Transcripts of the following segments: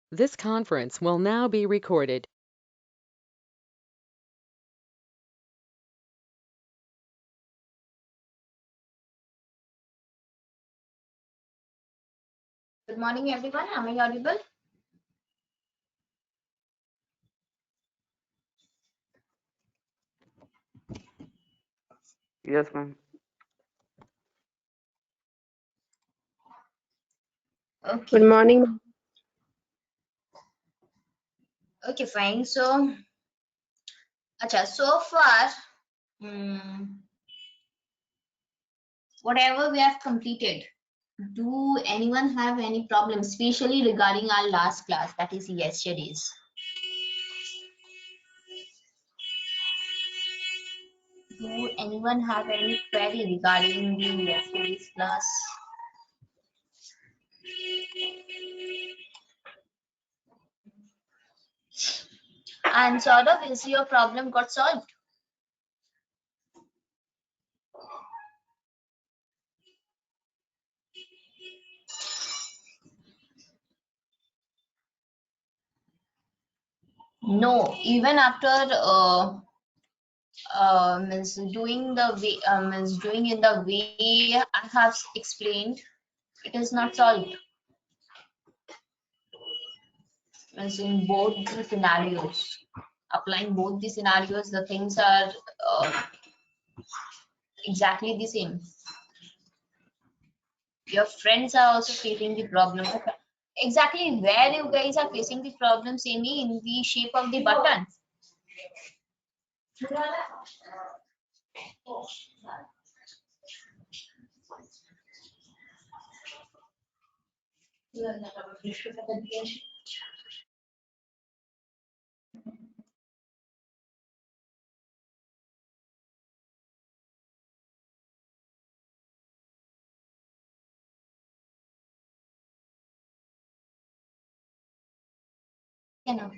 This conference will now be recorded. Good morning, everyone. Am I audible? Yes, ma'am. Okay. Good morning. Okay, fine. So, so far, whatever we have completed, do anyone have any problem, especially regarding our last class, that is yesterday's? Do anyone have any query regarding the yesterday's class? And sort of, is your problem got solved? No, even after means doing the way means doing in the way I have explained, it is not solved. Means in both the scenarios, applying both the scenarios, the things are exactly the same. Your friends are also facing the problem. Exactly where you guys are facing the problem, Amy, in the shape of the button. You know,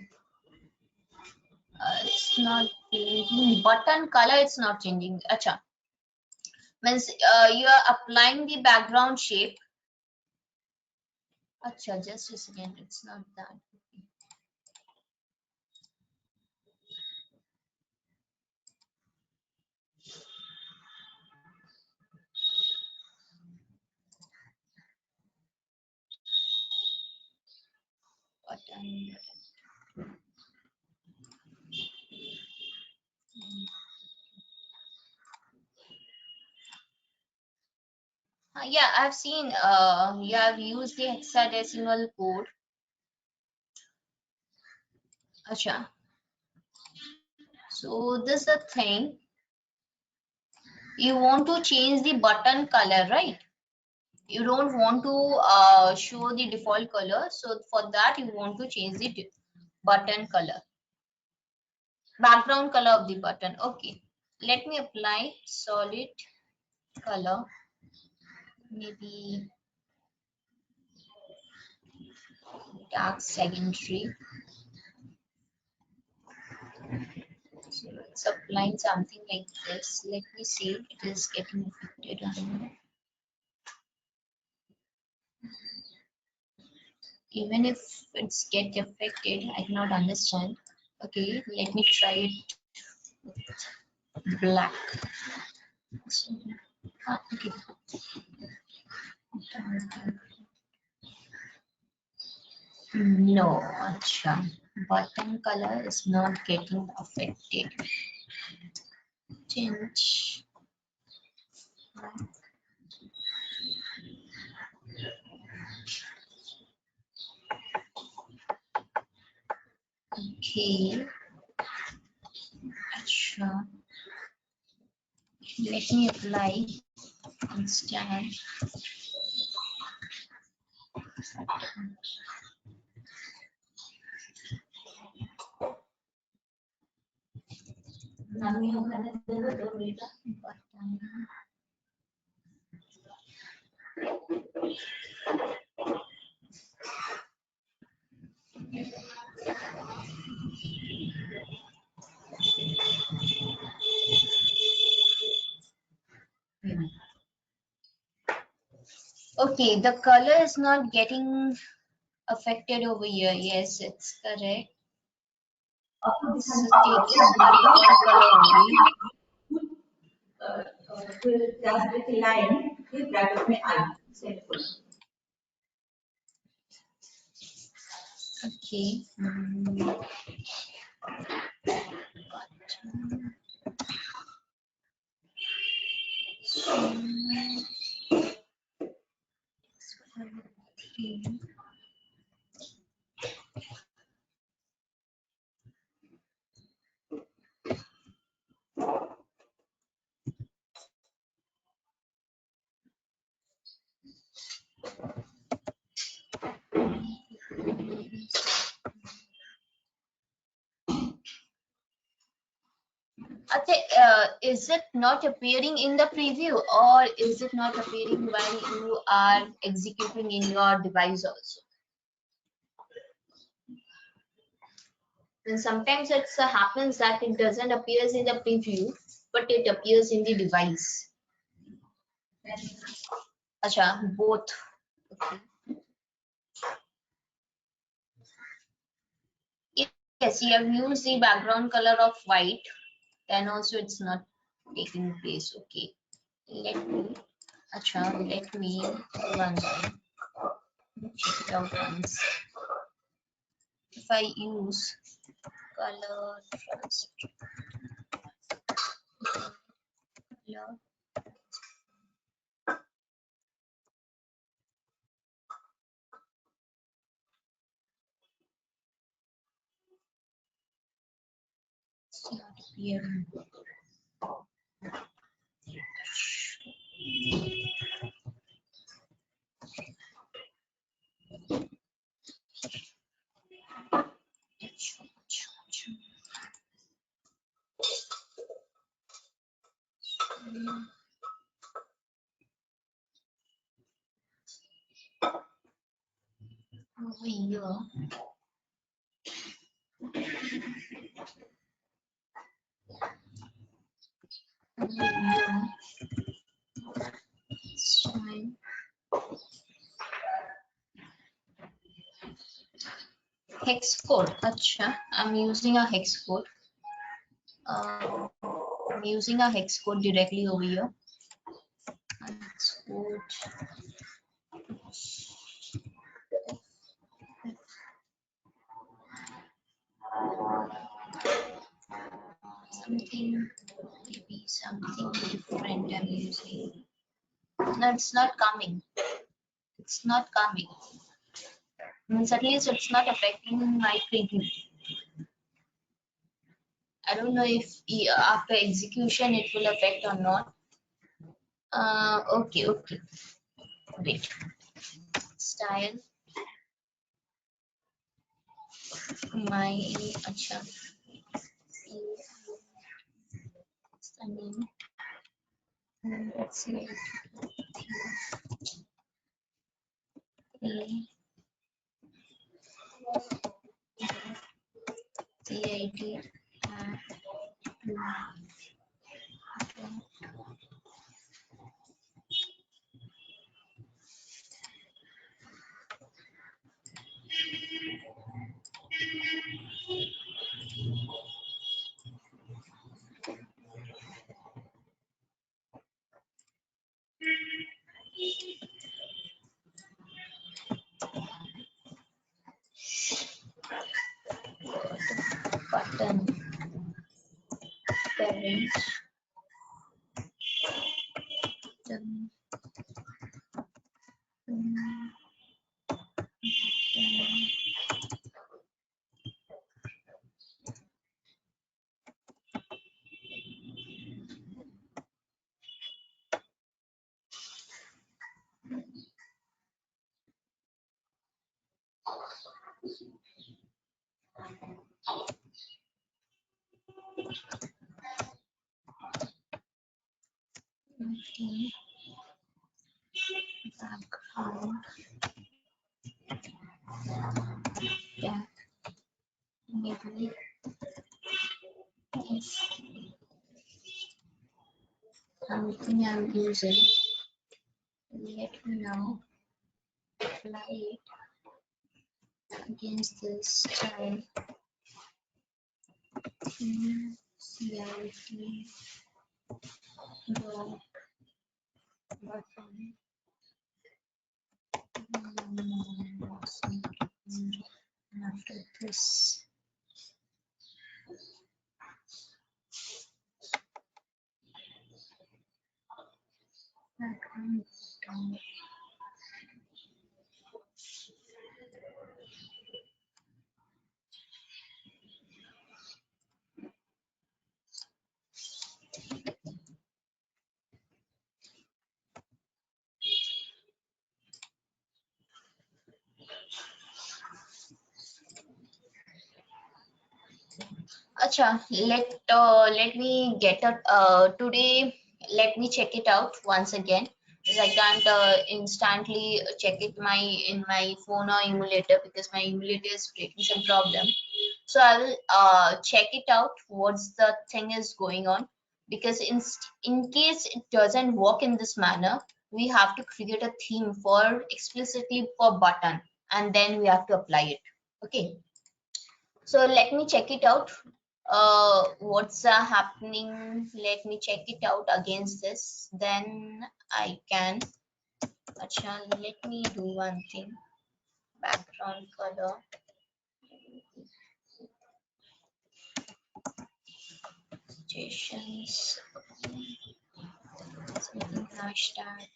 it's not changing. Button color, it's not changing. Acha. Means you are applying the background shape. Acha, just a second. It's not that. Button. Yeah, I've seen you have used the hexadecimal code. Acha. So this is the thing. You want to change the button color, right? You don't want to show the default color. So for that, you want to change the button color, background color of the button. Okay. Let me apply solid color. Maybe dark secondary. So it's applying something like this. Let me see if it is getting affected or not. Even if it's get affected, I cannot understand. Okay, let me try it with black. Okay. No, acha. Button color is not getting affected. Change. Okay. Acha. Let me apply instead. Okay, the color is not getting affected over here. Yes, it's correct. आपको So दिखाने का taking the default color only. फिर क्या की line फिर bracket में आई semicolon Okay. Okay, is it not appearing in the preview or is it not appearing while you are executing in your device also? And sometimes it happens that it doesn't appear in the preview, but it appears in the device. Acha, both. Okay. Yes, you have used the background color of white, then also it's not taking place. Okay. Let me run check it out once. If I use color transfer color, it's not appearing. Over here. Over here. It's fine. Hex code. Acha, I'm using a hex code. I'm using a hex code directly over here. Hex code. Something, maybe something different I'm using. No, it's not coming. It's not coming. Means at least it's not affecting my preview. I don't know if after execution it will affect or not. Okay. Wait. Style. My acha. What's the name? Let's see. CID. Button. Parent. Background. Yeah. Maybe. Yes. Something I'm using. Let me now apply it. against this style. Slightly dot button. After this, background button. Acha, let me get it today. Let me check it out once again. Because I can't instantly check it in my phone or emulator because my emulator is creating some problem. So I will check it out. What's the thing is going on? Because in case it doesn't work in this manner, we have to create a theme for explicitly for button, and then we have to apply it. Okay. So let me check it out. What's happening? Let me check it out against this. Then I can. Acha, let me do one thing. Background color. Suggestions. Something hashtag.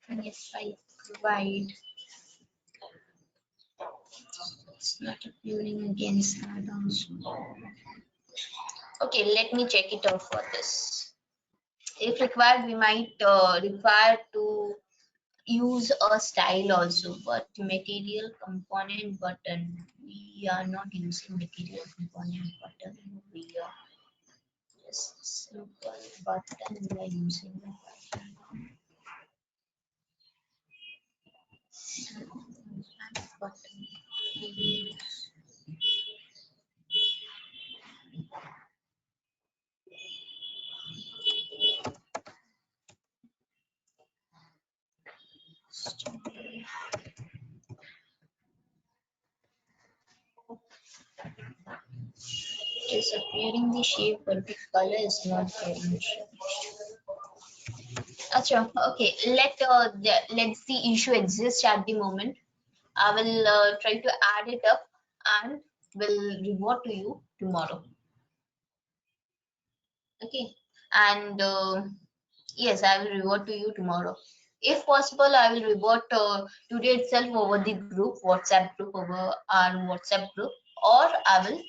And if I provide, it's not appearing against that also. Okay, let me check it out for this. If required, we might require to use a style also, but material component button, we are not using material component button over here. Just simple button we are using. Button. Is appearing the shape, but the color is not getting changed. Acha, okay. Let's the issue exist at the moment. I will try to add it up and will revert to you tomorrow. Okay, and yes, I will revert to you tomorrow. If possible, I will revert today itself over the group, WhatsApp group, over our WhatsApp group, or I will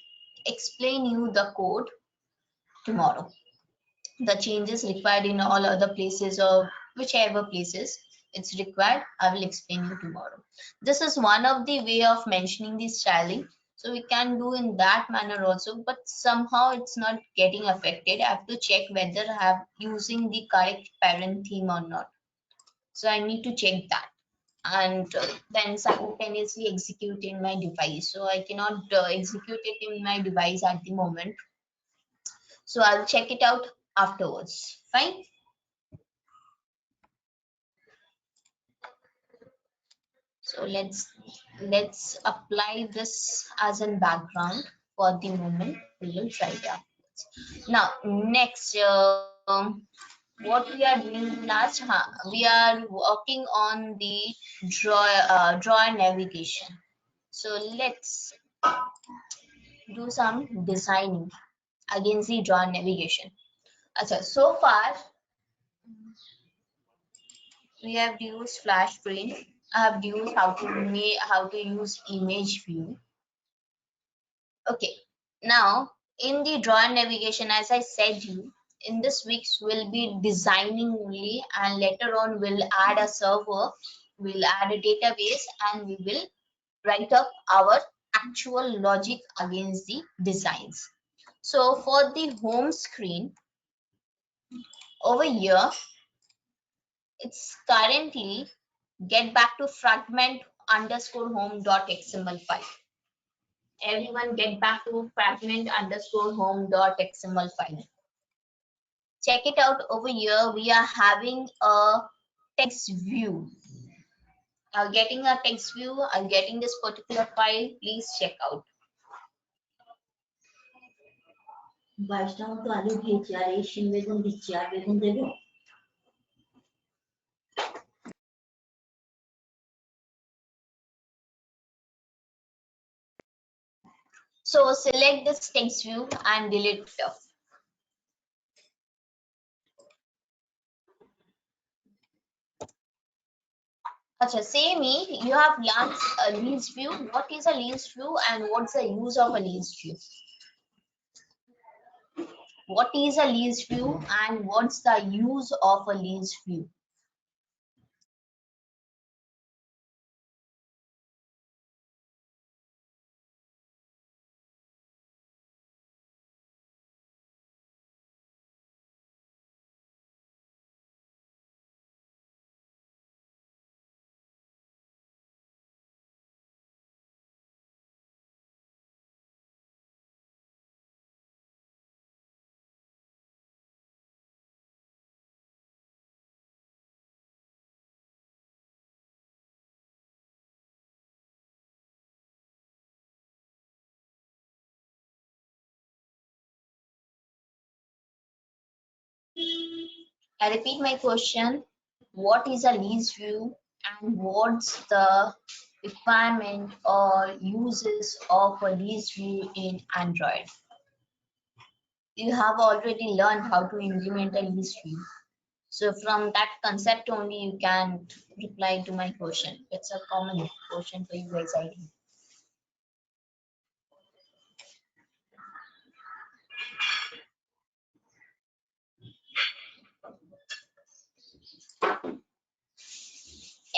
explain you the code tomorrow. The changes required in all other places or whichever places it's required, I will explain you tomorrow. This is one of the way of mentioning the styling. So we can do in that manner also, but somehow it's not getting affected. I have to check whether I have using the correct parent theme or not. So I need to check that and then simultaneously execute in my device. So I cannot execute it in my device at the moment. So I'll check it out afterwards. Fine. So let's apply this as a background for the moment. We will try it out. Now next, what we are doing last, we are working on the draw navigation. So let's do some designing against the draw navigation. So far we have used flash screen. I have used how to use image view. Okay, now in the draw navigation, as I said you, in this weeks we'll be designing only, and later on we'll add a server, we'll add a database, and we will write up our actual logic against the designs. So for the home screen over here, it's currently get back to fragment underscore home dot xml file. Everyone get back to fragment underscore home dot xml file. Check it out over here. We are having a text view. are getting a text view, are getting this particular file, please check out. বাইশটা মতো আলু দিয়েছি আর এই শিম বেগুন দিচ্ছি আর বেগুন দেবো So select this text view and delete it. Acha, say me, you have learned a list view. What is a list view and what's the use of a list view? What is a list view and what's the use of a list view? I repeat my question. What is a list view and what's the requirement or uses of a list view in Android? You have already learned how to implement a list view. So from that concept only you can reply to my question. It's a common question for you guys, I think.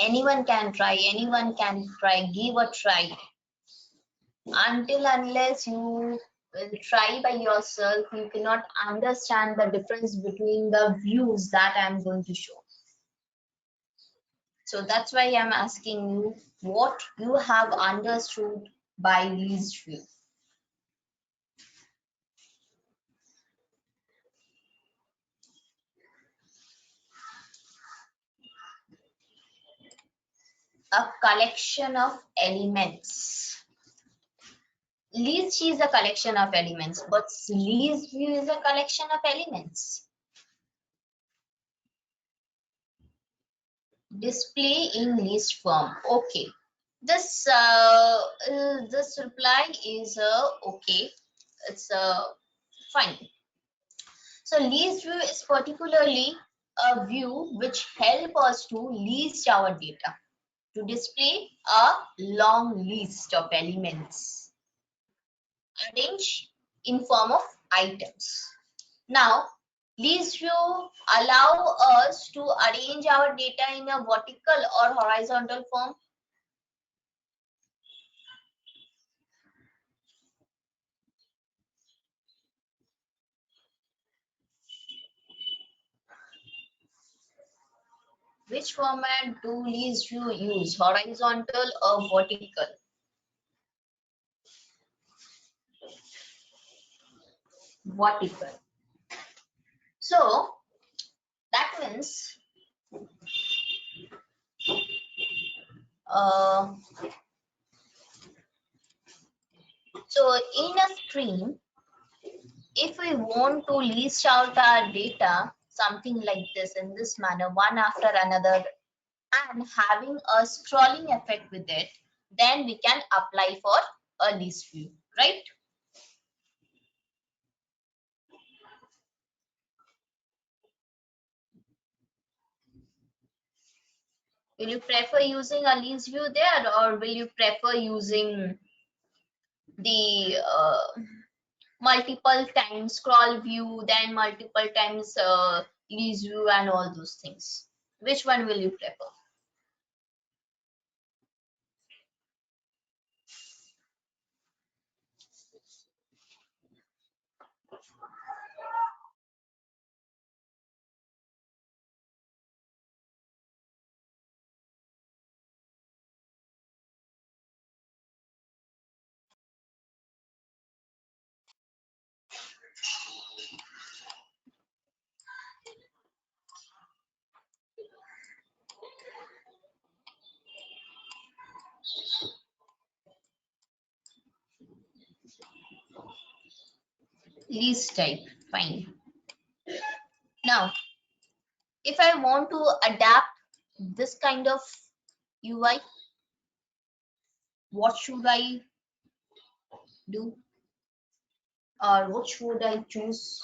Anyone can try, give a try. Until unless you will try by yourself, you cannot understand the difference between the views that I'm going to show. So that's why I'm asking you what you have understood by list view. A collection of elements. List is a collection of elements, but list view is a collection of elements. Display in list form. Okay. This reply is okay. It's fine. So list view is particularly a view which help us to list our data, to display a long list of elements arranged in form of items. Now, list view allow us to arrange our data in a vertical or horizontal form. Which format do list view use, horizontal or vertical? Vertical. So that means so in a stream, if we want to list out our data, something like this in this manner, one after another, and having a scrolling effect with it, then we can apply for a list view, right? Will you prefer using a list view there, or will you prefer using the multiple times scroll view, then multiple times list view and all those things? Which one will you prefer? List type, fine. Now, if I want to adapt this kind of UI, what should I do? Or what should I choose?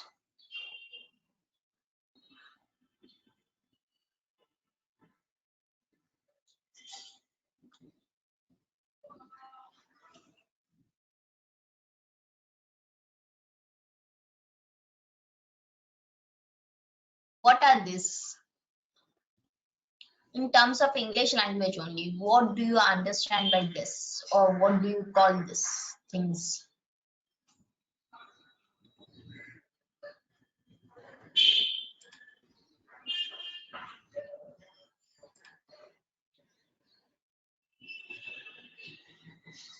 What are these? In terms of English language only, what do you understand by this? Or what do you call this things?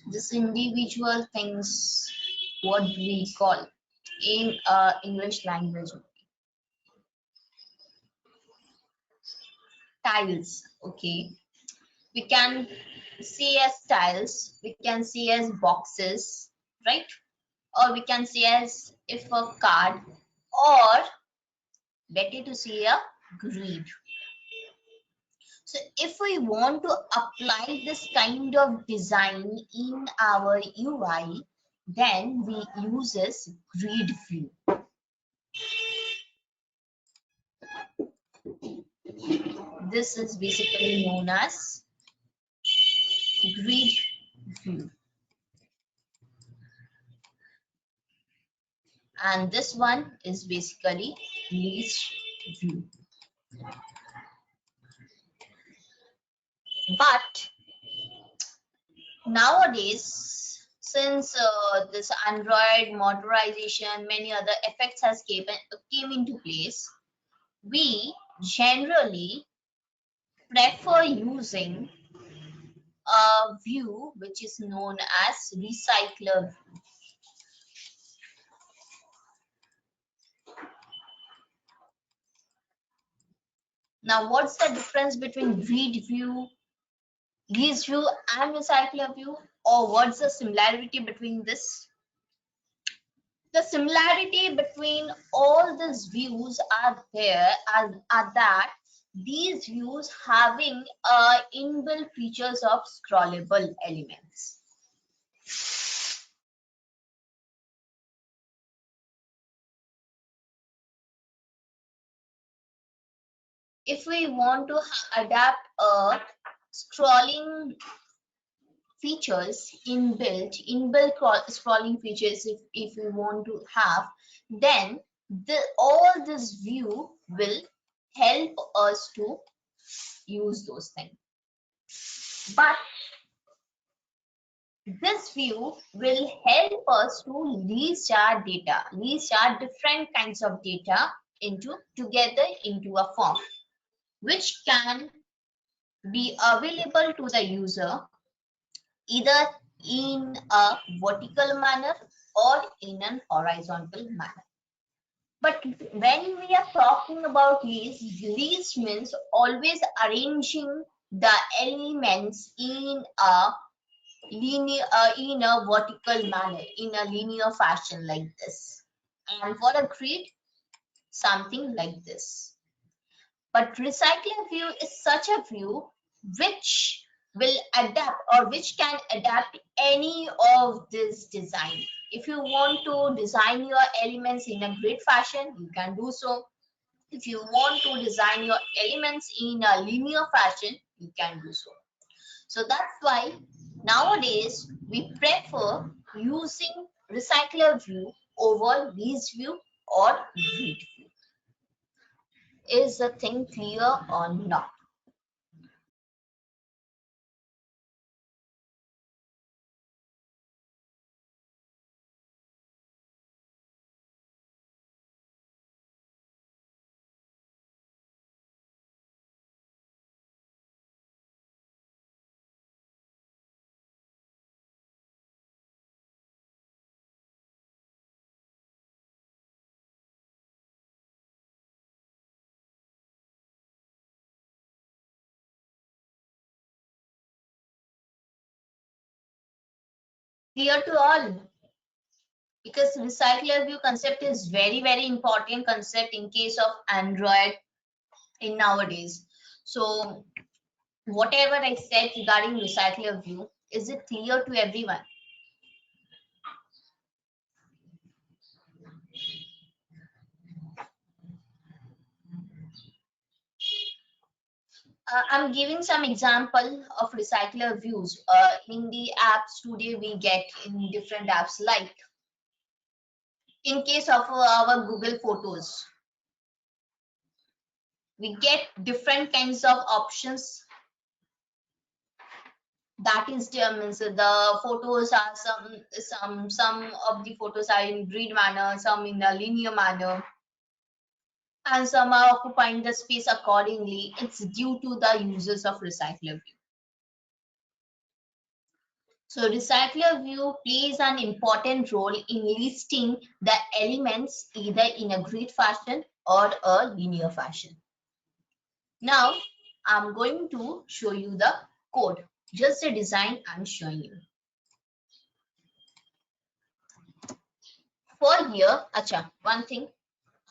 This individual things, what do we call in English language? Tiles, okay. We can see as tiles, we can see as boxes, right? Or we can see as if a card, or better to see a grid. So if we want to apply this kind of design in our UI, then we uses grid view. This is basically known as grid view. And this one is basically list view. But nowadays, since this Android motorization, many other effects has came into place, we generally prefer using a view which is known as recycler view. Now, what's the difference between grid view, list view, and recycler view? Or what's the similarity between this? The similarity between all these views are that these views having inbuilt features of scrollable elements. If we want to adapt a scrolling features, inbuilt scrolling features, if we want to have, then all this view will help us to use those things. But this view will help us to list our data, list our different kinds of data together into a form, which can be available to the user either in a vertical manner or in an horizontal manner. But when we are talking about list means always arranging the elements in a linear, in a vertical manner, in a linear fashion like this. And for a grid, something like this. But recycling view is such a view which will adapt, or which can adapt any of this design. If you want to design your elements in a grid fashion, you can do so. If you want to design your elements in a linear fashion, you can do so. So that's why nowadays we prefer using recycler view over list view or grid view. Is the thing clear or not? Clear to all? Because recycler view concept is very, very important concept in case of Android in nowadays. So whatever I said regarding recycler view, is it clear to everyone? I'm giving some example of recycler views in the apps today we get in different apps, like in case of our Google Photos, we get different kinds of options. That is means the photos are some of the photos are in grid manner, some in a linear manner, and some are occupying the space accordingly. It's due to the users of recycler view. So recycler view plays an important role in listing the elements either in a grid fashion or a linear fashion. Now I'm going to show you the code, just the design I'm showing you. For here, acha, one thing,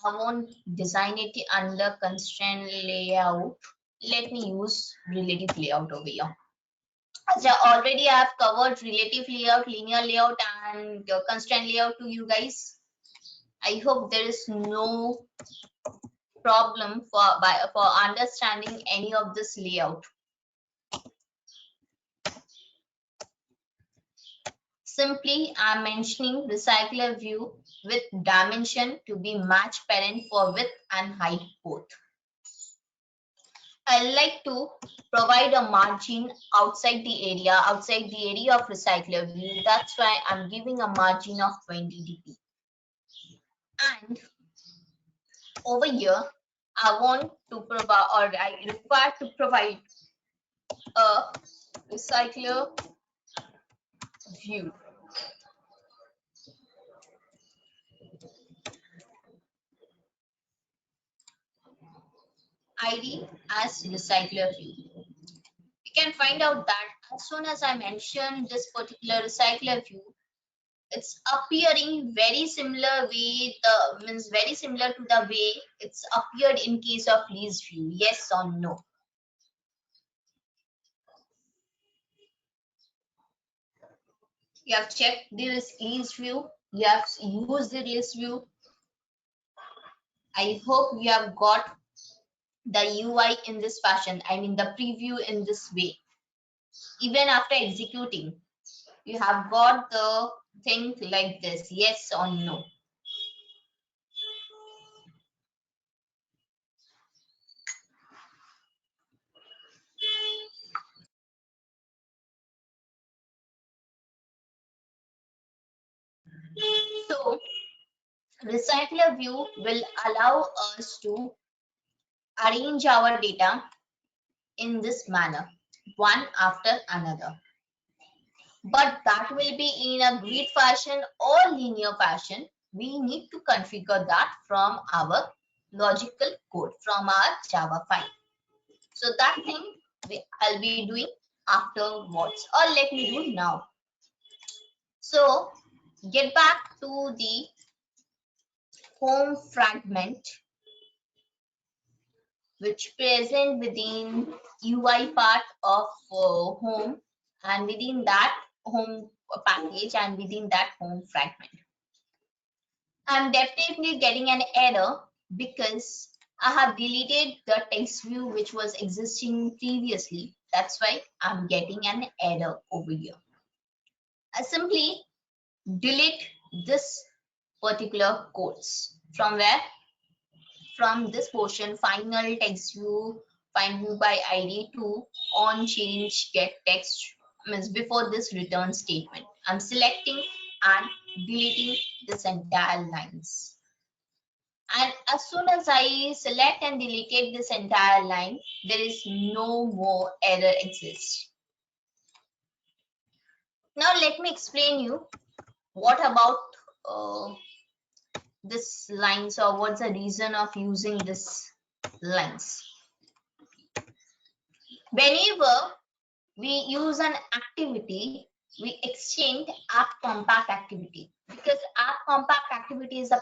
I won't design it under constraint layout. Let me use relative layout over here. Acha, already I have covered relative layout, linear layout, and constraint layout to you guys. I hope there is no problem for understanding any of this layout. Simply, I'm mentioning recycler view with dimension to be match parent for width and height both. I like to provide a margin outside the area of recycler view. That's why I'm giving a margin of 20 dp. And over here, I want to provide, or I require to provide a recycler view. ID as recycler view. You can find out that as soon as I mention this particular recycler view, it's appearing very similar way, means very similar to the way it's appeared in case of list view. Yes or no? You have checked the list view, you have used the list view. I hope you have got the UI in this fashion, I mean the preview in this way. Even after executing, you have got the thing like this, yes or no? So recycler view will allow us to arrange our data in this manner, one after another. But that will be in a grid fashion or linear fashion. We need to configure that from our logical code, from our Java file. So that thing I'll be doing afterwards, or let me do now. So get back to the home fragment, which present within UI part of home, and within that home package and within that home fragment. I'm definitely getting an error because I have deleted the text view which was existing previously. That's why I'm getting an error over here. I simply delete this particular codes from where? From this portion, final text view, find view by ID to on change get text, means before this return statement. I'm selecting and deleting this entire lines. And as soon as I select and deleted this entire line, there is no more error exists. Now let me explain you what about this lines, or what's the reason of using this lines. Whenever we use an activity we exchange app compact activity, because app compact activity is the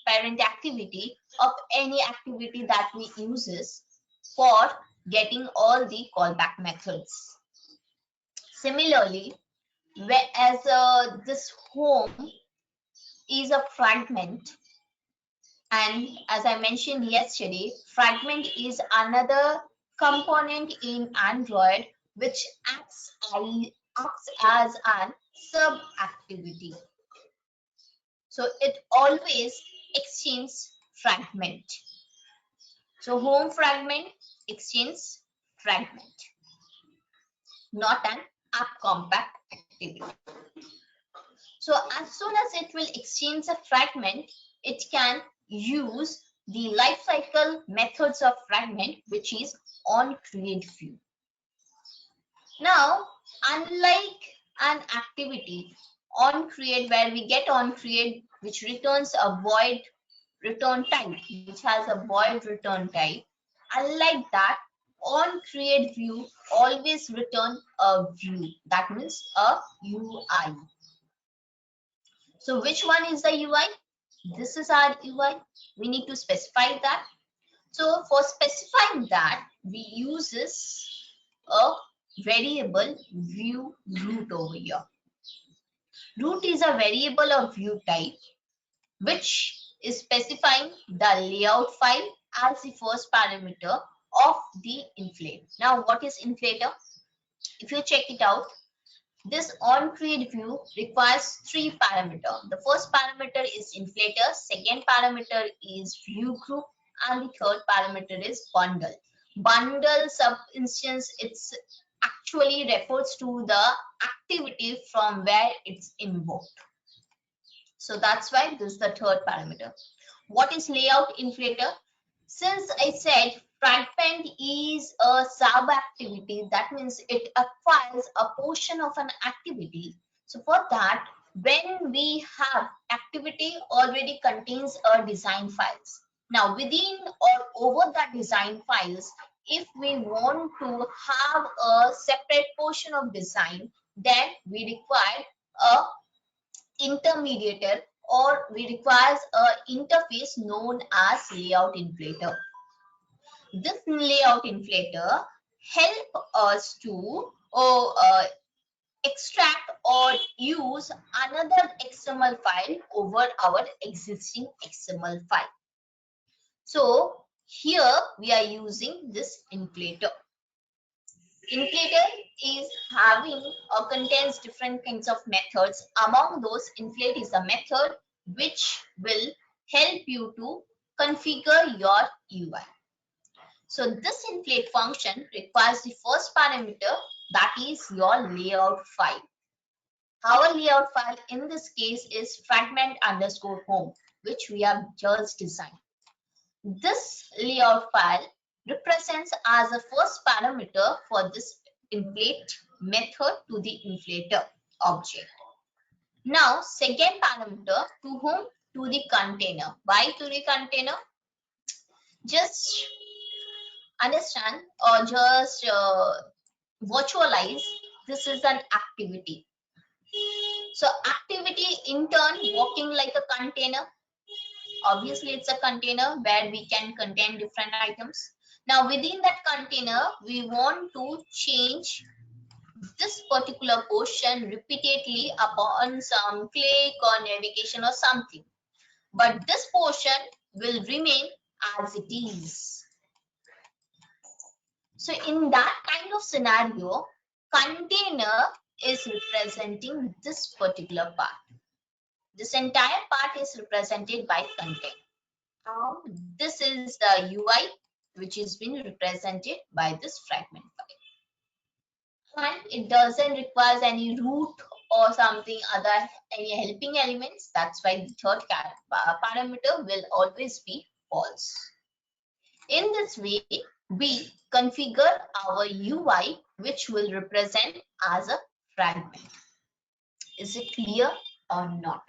parent activity of any activity that we uses for getting all the callback methods. Similarly, whereas this home is a fragment, and as I mentioned yesterday, fragment is another component in Android which acts as an sub activity. So it always exchanges fragment. So home fragment exchanges fragment, not an app compact activity. So as soon as it will exchange a fragment, it can use the lifecycle methods of fragment, which is on create view. Now, unlike an activity on create where we get on create which returns a void return type, which has a void return type, unlike that, on create view always return a view, that means a UI. So which one is the UI? This is our UI. We need to specify that. So for specifying that, we uses a variable view root over here. Root is a variable of view type, which is specifying the layout file as the first parameter of the inflate. Now, what is inflator? If you check it out, this on create view requires 3 parameters. The first parameter is inflator, second parameter is view group, and the third parameter is bundle. Bundle sub instance, it's actually refers to the activity from where it's invoked. So that's why this is the third parameter. What is layout inflator? Since I said fragment is a sub activity, that means it acquires a portion of an activity. So for that, when we have activity already contains a design files. Now within or over that design files, if we want to have a separate portion of design, then we require a intermediator, or we require a interface known as layout inflator. This layout inflator help us to extract or use another XML file over our existing XML file. So here we are using this inflator. Inflator is having or contains different kinds of methods. Among those, inflate is a method which will help you to configure your UI. So this inflate function requires the first parameter, that is your layout file. Our layout file in this case is fragment underscore home, which we have just designed. This layout file represents as a first parameter for this inflate method to the inflator object. Now, second parameter to whom? To the container. Why to the container? Just understand or just virtualize this is an activity. So activity in turn working like a container. Obviously it's a container where we can contain different items. Now within that container we want to change this particular portion repeatedly upon some click or navigation or something, but this portion will remain as it is. So in that kind of scenario, container is representing this particular part. This entire part is represented by container. This is the UI which is being represented by this fragment file. And it doesn't require any root or something other, any helping elements. That's why the third parameter will always be false. In this way, we configure our UI which will represent as a fragment. Is it clear or not?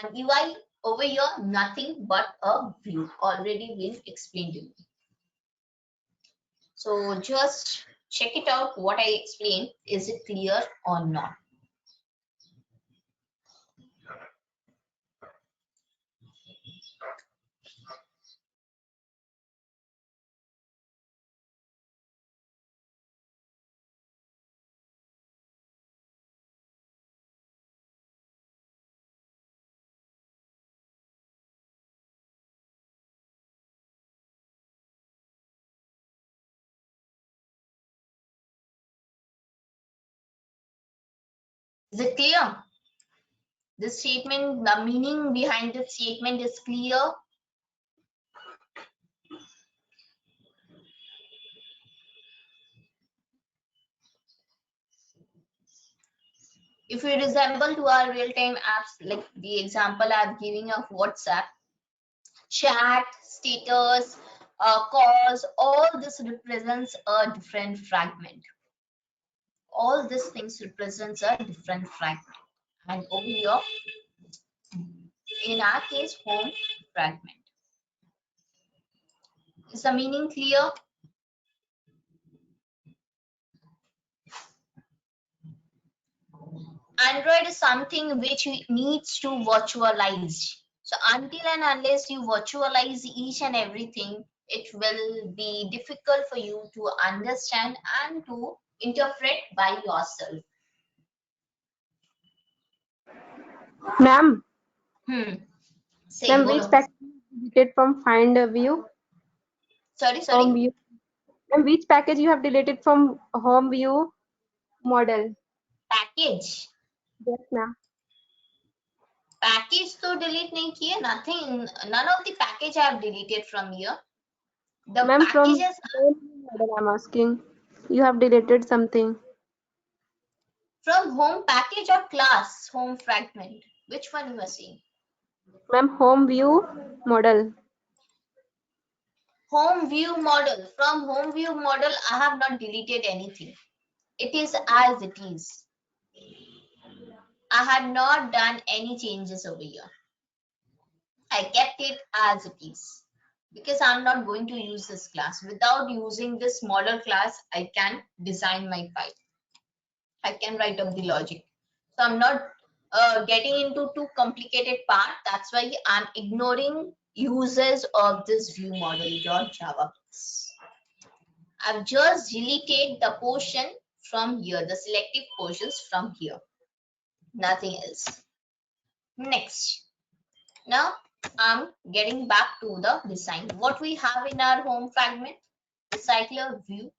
And UI over here, nothing but a view, already been explained to you. So just Check it out what I explained. Is it clear or not? Is it clear? This statement, the meaning behind this statement is clear. If we resemble to our real-time apps, like the example I'm giving of WhatsApp, chat, status, calls, all this represents a different fragment. All these things represents a different fragment. And over here, in our case, home fragment. Is the meaning clear? Android is something which needs to virtualize. So until and unless you virtualize each and everything, it will be difficult for you to understand and to interpret by yourself. Ma'am, Say, ma'am, which bolo. package you have deleted from Find a View? Sorry. Home View. Ma'am, which package you have deleted from Home View model? Package. Yes, ma'am. Package तो delete नहीं किए. Nothing. None of the package I have deleted from here. The Ma'am, from packages Home View model, I'm asking. You have deleted something. from home package or class home fragment. Which one you are seeing? Ma'am, Home View model. Home view model. From home view model, I have not deleted anything. It is as it is. I had not done any changes over here. I kept it as it is because I'm not going to use this class. Without using this model class, I can design my file. I can write up the logic. So I'm not getting into too complicated part. That's why I'm ignoring uses of this view model.java. I've just deleted the portion from here, the selective portions from here. Nothing else. Next. Now I'm getting back to the design. What we have in our home fragment, recycler view.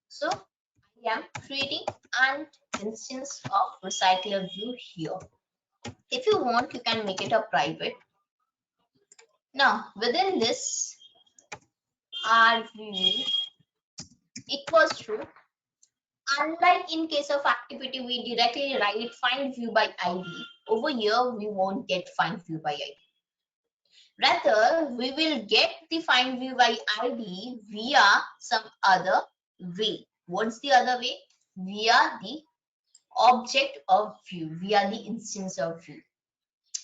So I am creating an instance of recycler view here. If you want, you can make it a private. Now within this our view equals to, unlike in case of activity we directly write find view by id, over here we won't get find view by id. Rather, we will get the find view by id via some other way. What's the other way? Via the object of view, via the instance of view.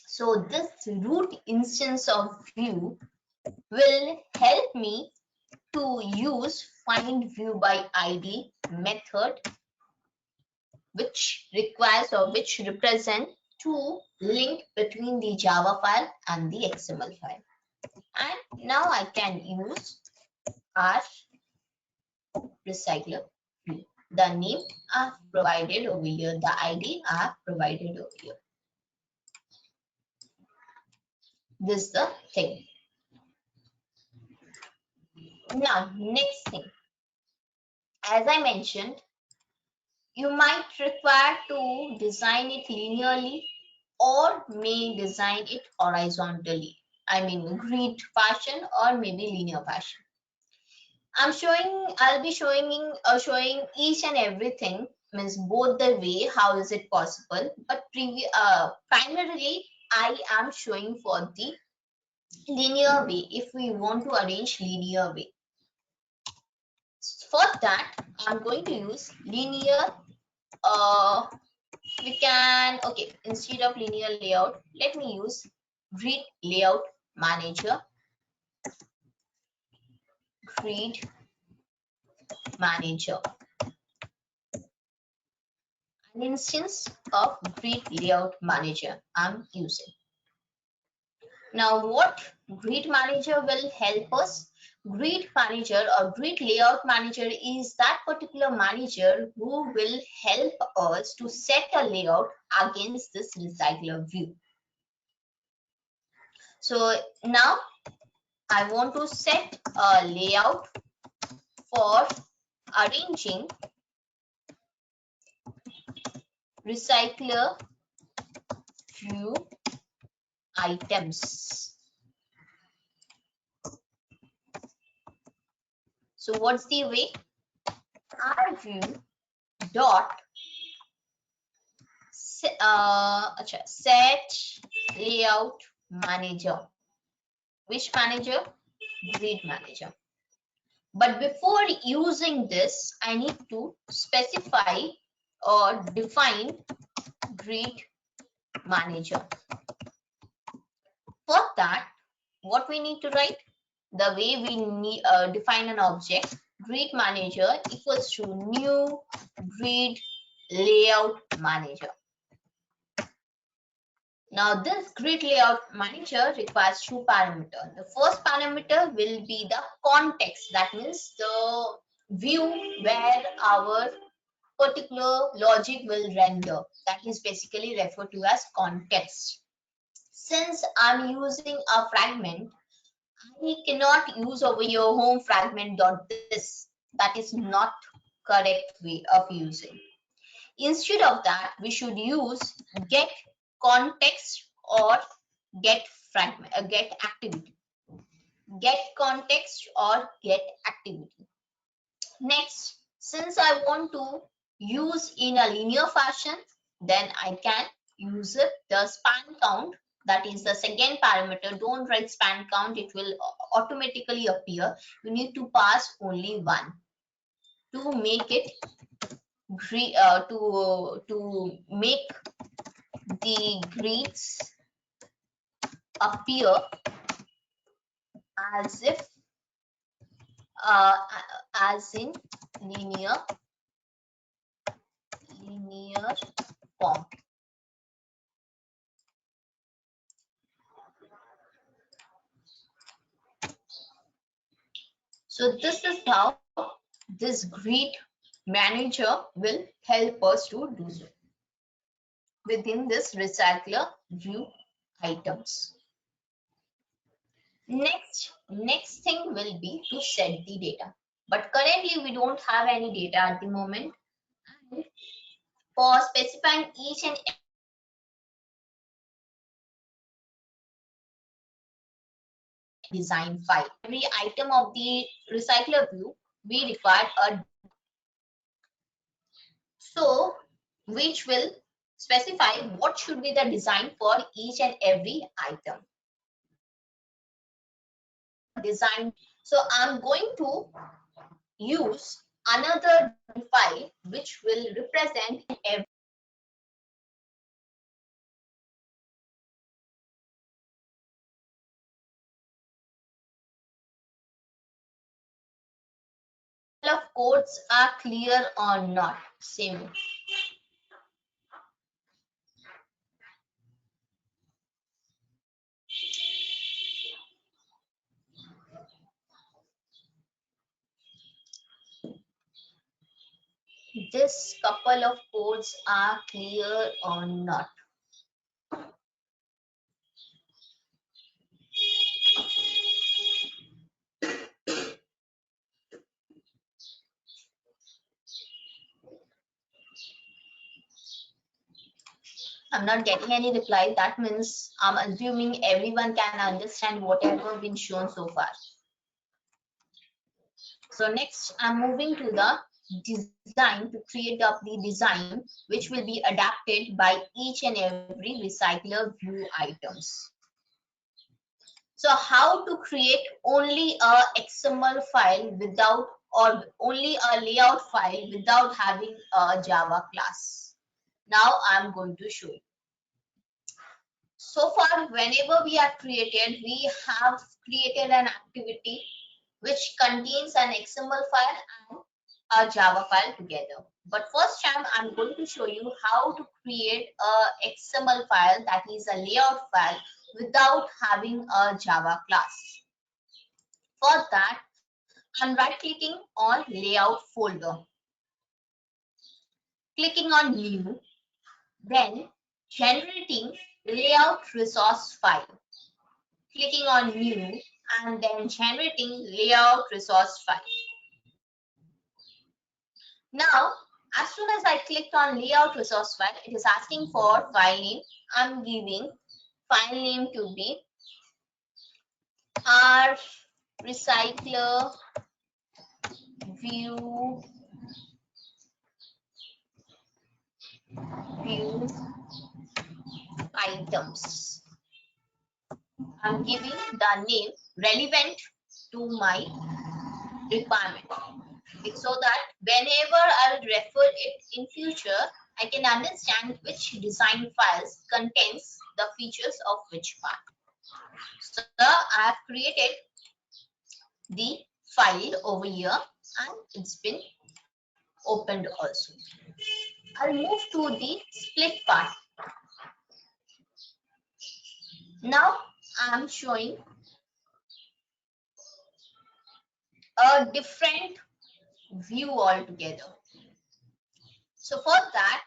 So this root instance of view will help me to use find view by id method, which requires or which represent to link between the Java file and the XML file. And now I can use our recycler view. The name I have provided over here, the ID I have provided over here. This is the thing. Now, next thing. As I mentioned, you might require to design it linearly or may design it horizontally. I mean grid fashion or maybe linear fashion. I'll be showing each and everything, means both the way how is it possible, but primarily I am showing for the linear way if we want to arrange linear way. For that I'm going to use linear we can, okay, instead of linear layout, let me use grid layout manager. Grid manager. an instance of Grid Layout Manager I'm using. Now, what Grid Manager will help us? Grid Manager or Grid Layout Manager is that particular manager who will help us to set a layout against this recycler view. So now I want to set a layout for arranging recycler view items. So what's the way? rview dot set layout manager. Which manager? Grid Manager. But before using this, I need to specify or define Grid Manager. For that, what we need to write? The way we need, define an object, Grid Manager equals to new Grid Layout Manager. Now this Grid Layout Manager requires two parameters. The first parameter will be the context, that means the view where our particular logic will render. That is basically referred to as context. Since I'm using a fragment, I cannot use over here home fragment.this. That is not correct way of using. Instead of that, we should use get context or get fragment, get activity. Get context or get activity. Next, since I want to use in a linear fashion, then I can use it the span count. That is the second parameter. Don't write span count, it will automatically appear. You need to pass only one to make it to make the grids appear as if as in linear form. So this is how this Grid Manager will help us to do so within this recycler view items. Next thing will be to set the data. But currently we don't have any data at the moment. And for specifying each and design file, every item of the recycler view, we require a which will specify what should be the design for each and every item. Design. So I'm going to use another file which will represent every of codes are clear or not. Same. This couple of codes are clear or not. I'm not getting any reply. That means I'm assuming everyone can understand whatever been shown so far. So next I'm moving to the design to create up the design which will be adapted by each and every recycler view items. So how to create only a XML file without, or only a layout file without having a Java class. Now I'm going to show you. So far, whenever we have created, we have created an activity which contains an XML file and a Java file together. But first time I'm going to show you how to create a XML file, that is a layout file, without having a Java class. For that, I'm right clicking on layout folder, clicking on new, then generating layout resource file, clicking on new, and then generating layout resource file. Now, as soon as I clicked on layout resource file, it is asking for file name. I'm giving file name to be R recycler view items. I'm giving the name relevant to my requirement, so that whenever I'll refer it in future, I can understand which design files contains the features of which part. So I have created the file over here and it's been opened also. I'll move to the split part. Now I'm showing a different view altogether. So for that,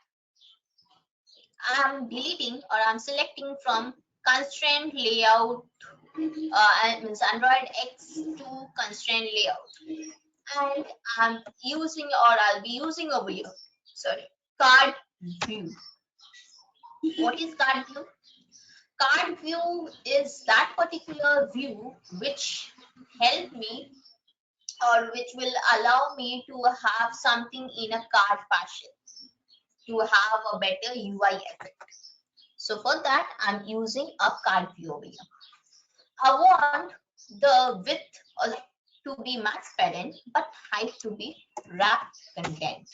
I'm deleting or I'm selecting from constraint layout, means Android X to constraint layout, and I'm using, or I'll be using over here, sorry, card view. What is card view? Card view is that particular view which help me, or which will allow me to have something in a card fashion, to have a better UI effect. So for that, I'm using a card view over here. I want the width to be max parent, but height to be wrap content.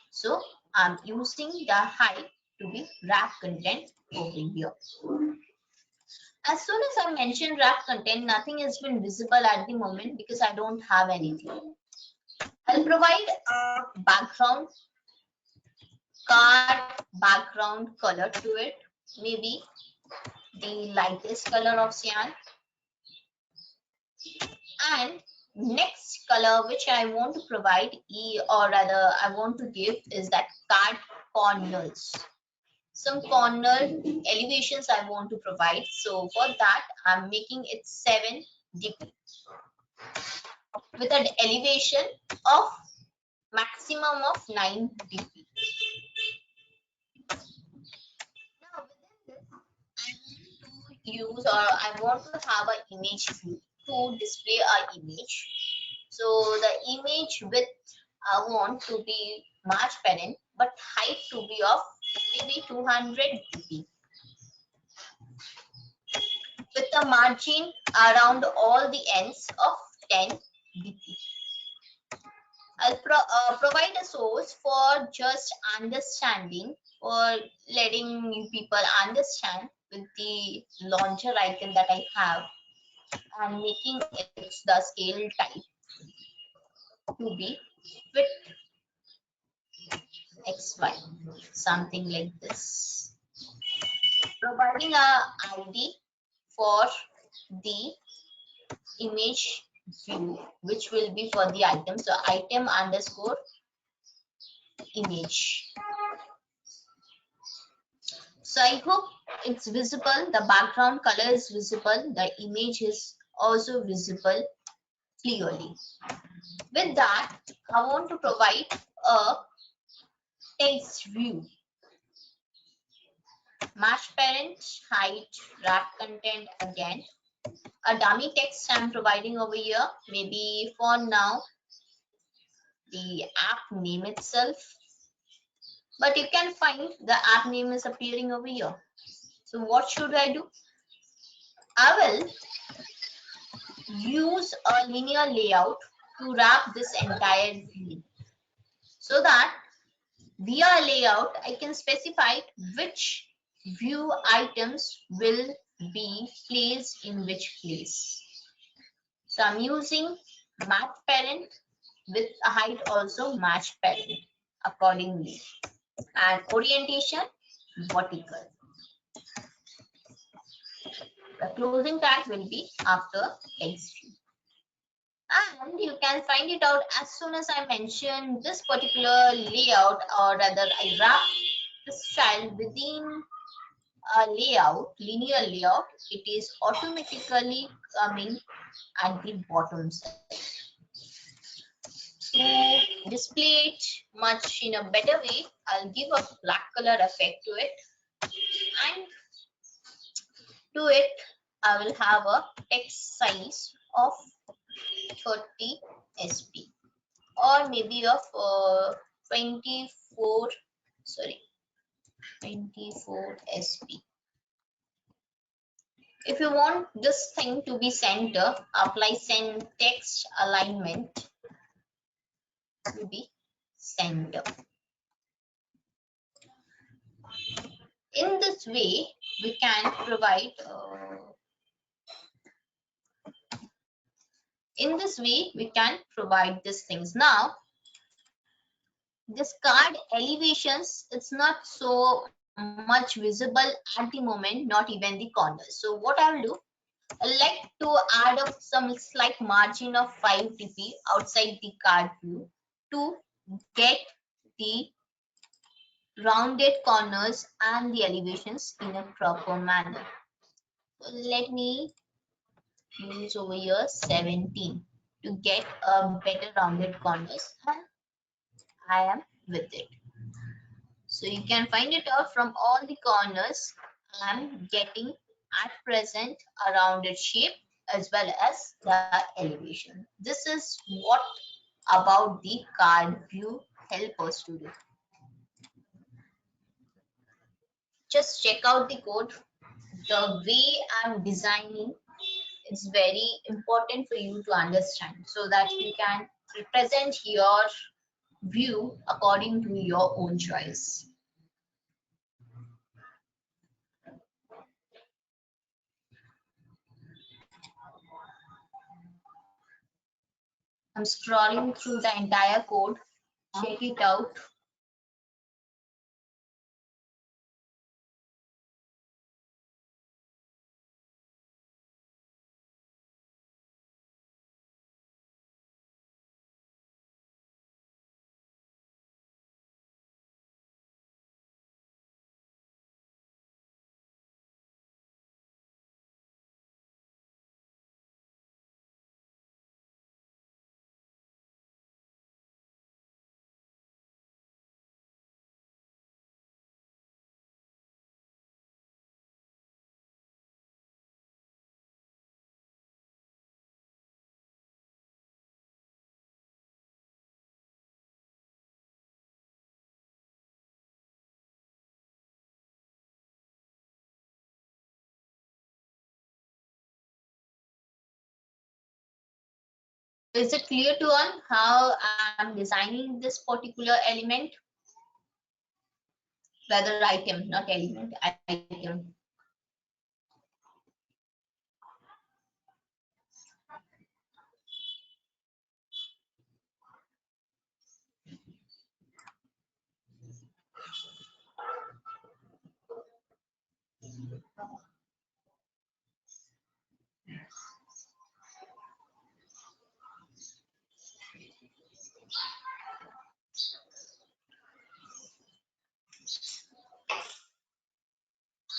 So I'm using the height to be wrap content over here. As soon as I mention wrap content, nothing has been visible at the moment because I don't have anything. I'll provide a background, card background color to it, maybe the lightest color of cyan. And next color which I want to provide, or rather I want to give, is that card corners. Some corner elevations I want to provide. So for that, I'm making it 7 dp with an elevation of maximum of 9 dp. Now within this, I want to have an image view to display our image. So the image width I want to be March parent, but height to be of maybe 200 dp, with a margin around all the ends of 10 dp. I'll provide a source for just understanding, or letting you people understand with the launcher icon that I have, and making it the scale type to be fit XY, something like this. Providing a ID for the image view, which will be for the item. So item underscore image. So I hope it's visible. The background color is visible. The image is also visible clearly. With that, I want to provide a text view. Match parent, height, wrap content again. A dummy text I'm providing over here. Maybe for now, the app name itself. But you can find the app name is appearing over here. So what should I do? I will use a linear layout to wrap this entire view, so that via layout I can specify which view items will be placed in which place. So I'm using math parent with height also match parent accordingly. And orientation vertical. The closing tag will be after text view. And you can find it out as soon as I mention this particular layout, or rather I wrap this child within a layout, linear layout, it is automatically coming at the bottom side. To display it much in a better way, I'll give a black color effect to it, and to it I will have a text size of 30 sp, or maybe of 24 sp. If you want this thing to be center, apply send text alignment to be center. In this way we can provide these things. Now this card elevations, it's not so much visible at the moment, not even the corners. So what I will do, I like to add up some slight margin of 5 dp outside the card view to get the rounded corners and the elevations in a proper manner. So let me use over here 17 to get a better rounded corners, and I am with it. So you can find it out from all the corners. I'm getting at present a rounded shape as well as the elevation. This is what about the card view help us to do. Just check out the code. The way I'm designing, it's very important for you to understand so that you can represent your view according to your own choice. I'm scrolling through the entire code. Check it out. Is it clear to all how I'm designing this particular element? Rather item, not element, item.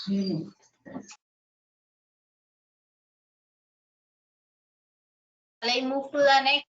Shall I move to the next?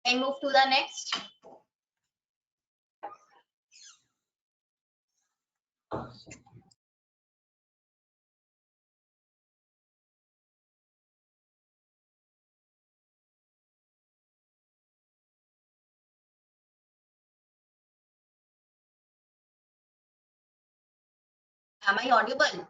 I move to the next. Am I audible?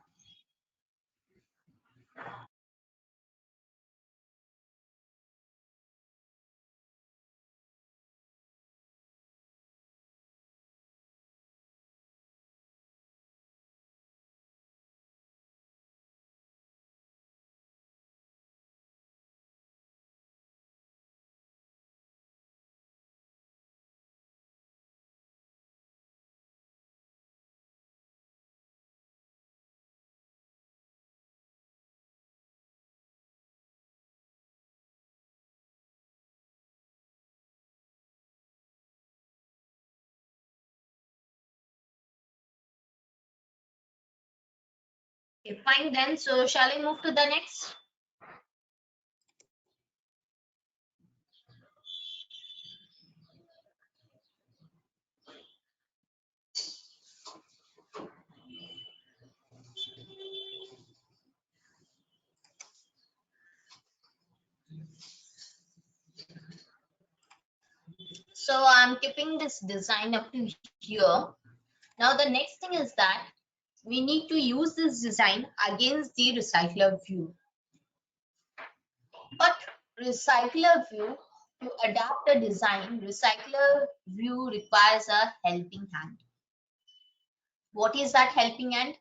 Okay, fine then. So shall I move to the next? So I'm keeping this design up to here. Now the next thing is that we need to use this design against the recycler view. But recycler view, to adapt a design, recycler view requires a helping hand. What is that helping hand?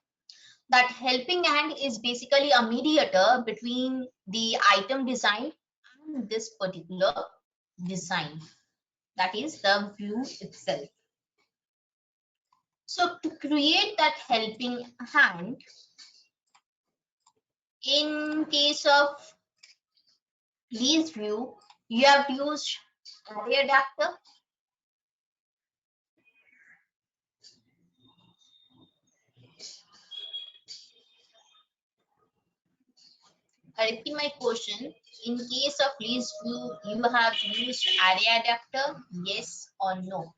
That helping hand is basically a mediator between the item design and this particular design. That is the view itself. So to create that helping hand, in case of lease view, you have used array adapter. I repeat my question. In case of lease view, you have used array adapter, yes or no?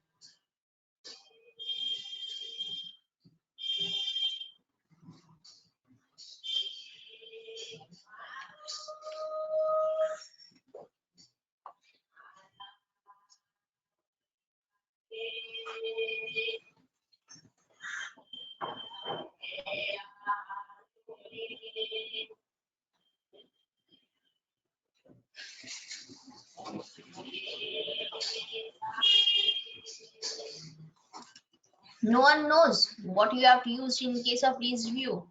No one knows what you have used in case of lease view.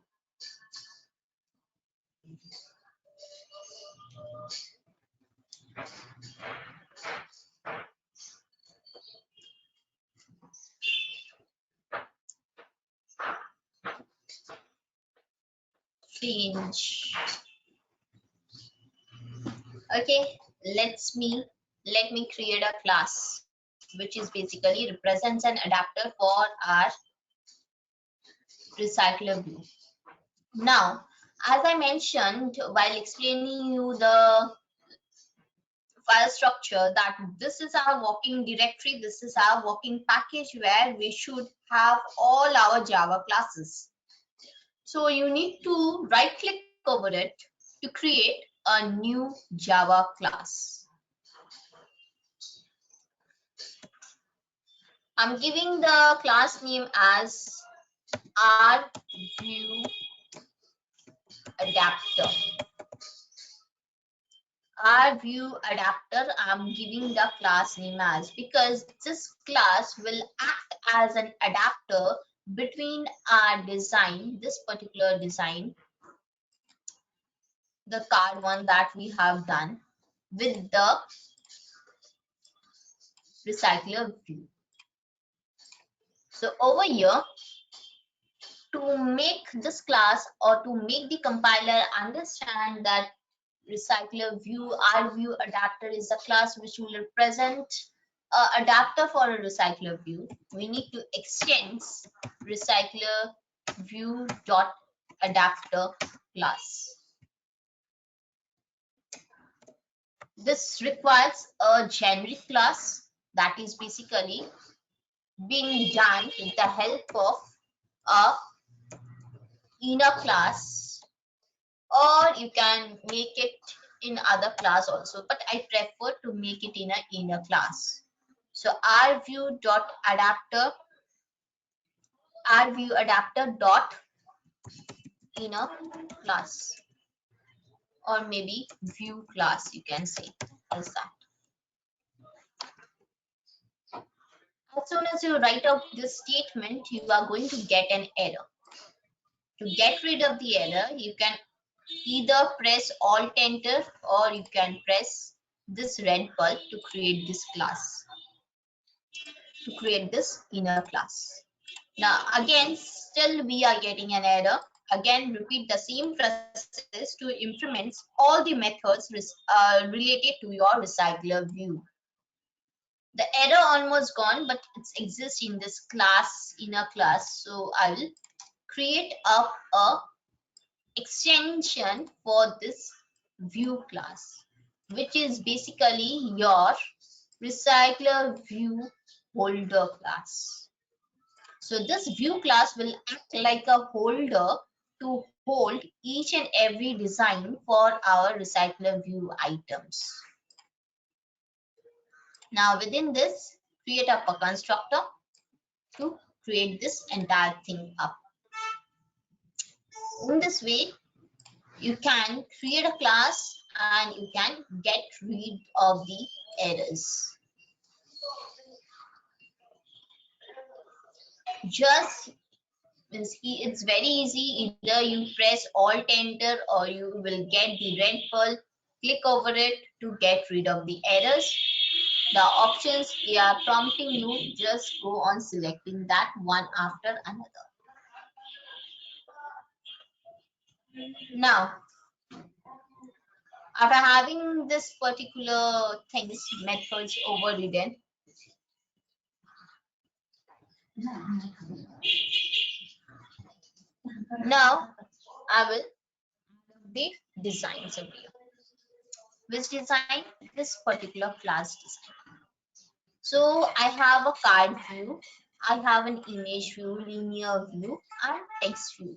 Change. Okay, let me create a class which is basically represents an adapter for our recycler view. Now, as I mentioned while explaining you the file structure, that this is our working directory, this is our working package where we should have all our Java classes. So you need to right click over it to create a new Java class. I'm giving the class name as RView adapter. RView adapter, I'm giving the class name as, because this class will act as an adapter between our design, this particular design, the card one that we have done, with the recycler view. So over here, to make this class or to make the compiler understand that recycler view, RView adapter is a class which will represent an adapter for a recycler view, we need to extend recycler view dot adapter class. This requires a generic class that is basically being done with the help of a inner class, or you can make it in other class also, but I prefer to make it in an inner class. So rview dot adapter, rview adapter dot inner class, or maybe view class, you can say as that. As soon as you write out this statement, you are going to get an error. To get rid of the error, you can either press Alt Enter, or you can press this red bulb to create this class, to create this inner class. Now again, still we are getting an error. Again, repeat the same process to implement all the methods related to your recycler view. The error almost gone, but it exists in this class, inner class. So I will create up a extension for this view class, which is basically your recycler view holder class. So this view class will act like a holder to hold each and every design for our recycler view items. Now within this, create up a constructor to create this entire thing up. In this way, you can create a class and you can get rid of the errors. Just it's very easy. Either you press Alt Enter, or you will get the red bulb. Click over it to get rid of the errors. The options they are prompting you, just go on selecting that one after another. Now, after having this particular things methods overridden, now I will the designs over here. Which design? This particular class design. So I have a card view, I have an image view, linear view, and text view.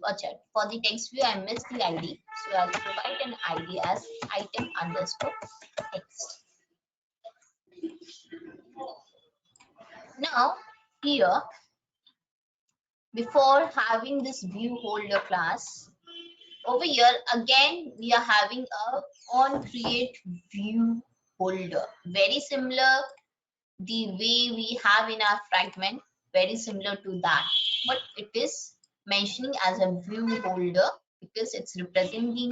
For the text view, I missed the ID, so I'll provide an ID as item underscore text. Now here, before having this view holder class, over here again we are having a on create view holder, very similar the way we have in our fragment, very similar to that, but it is mentioning as a view holder because it's representing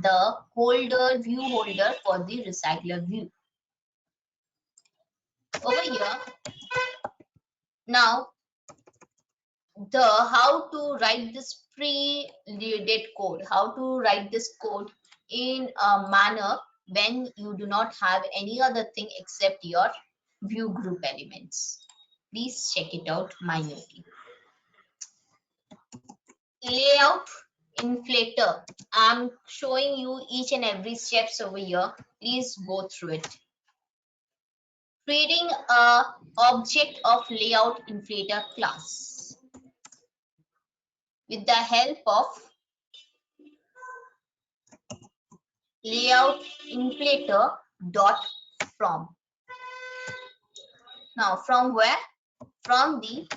the holder, view holder for the recycler view. Over here, now the how to write this pre-read code, how to write this code in a manner when you do not have any other thing except your view group elements. Please check it out minutely. Layout inflator. I'm showing you each and every steps over here. Please go through it. Creating a object of layout inflator class with the help of layout inflator dot from. Now from where? From the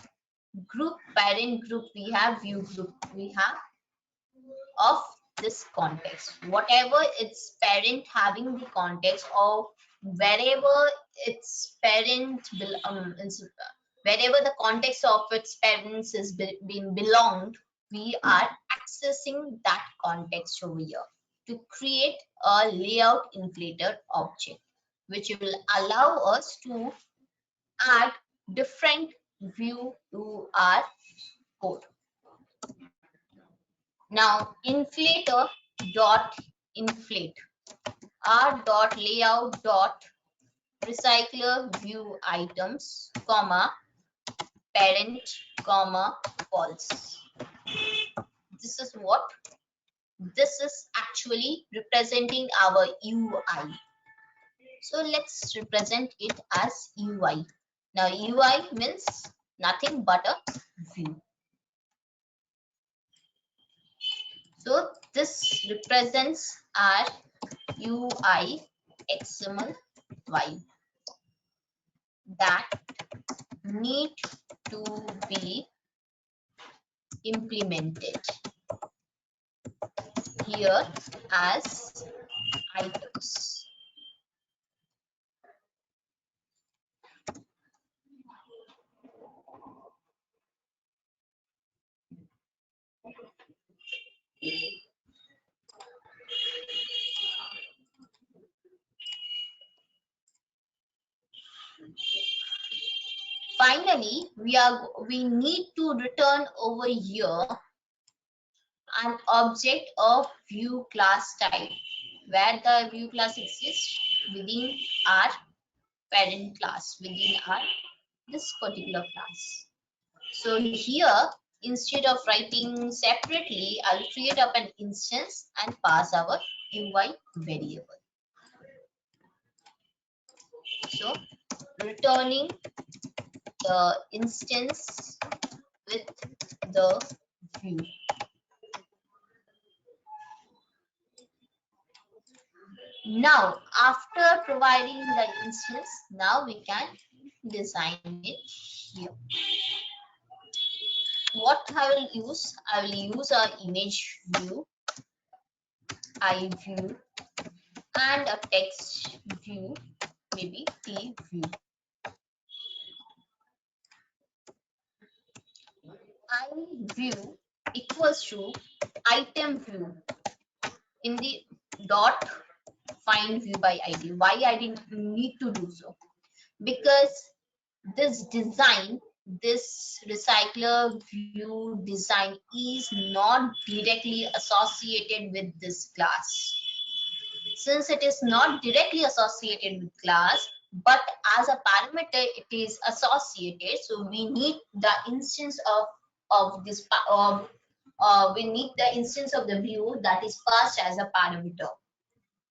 group, parent group, we have view group, we have of this context, whatever its parent having the context, or wherever its parent wherever the context of its parents is being belonged, we are accessing that context over here to create a layout inflator object, which will allow us to add different view to our code. Now inflator dot inflate r dot layout dot recycler view items comma parent comma false. This is what? This is actually representing our UI. So let's represent it as UI. Now UI means nothing but a view. So this represents our UI XML file that need to be implemented. here as items. Finally, we need to return over here an object of view class type, where the view class exists within our parent class, within our this particular class. So here, instead of writing separately, I'll create up an instance and pass our UI variable. So returning the instance with the view. Now, after providing the instance, now we can design it here. What I will use? I will use our image view, iView, and a text view, maybe tview. iView equals to item view in the dot find view by id. Why I didn't need to do so? Because this design, this recycler view design is not directly associated with this class. Since it is not directly associated with class, but as a parameter it is associated, so we need the instance of this we need the instance of the view that is passed as a parameter,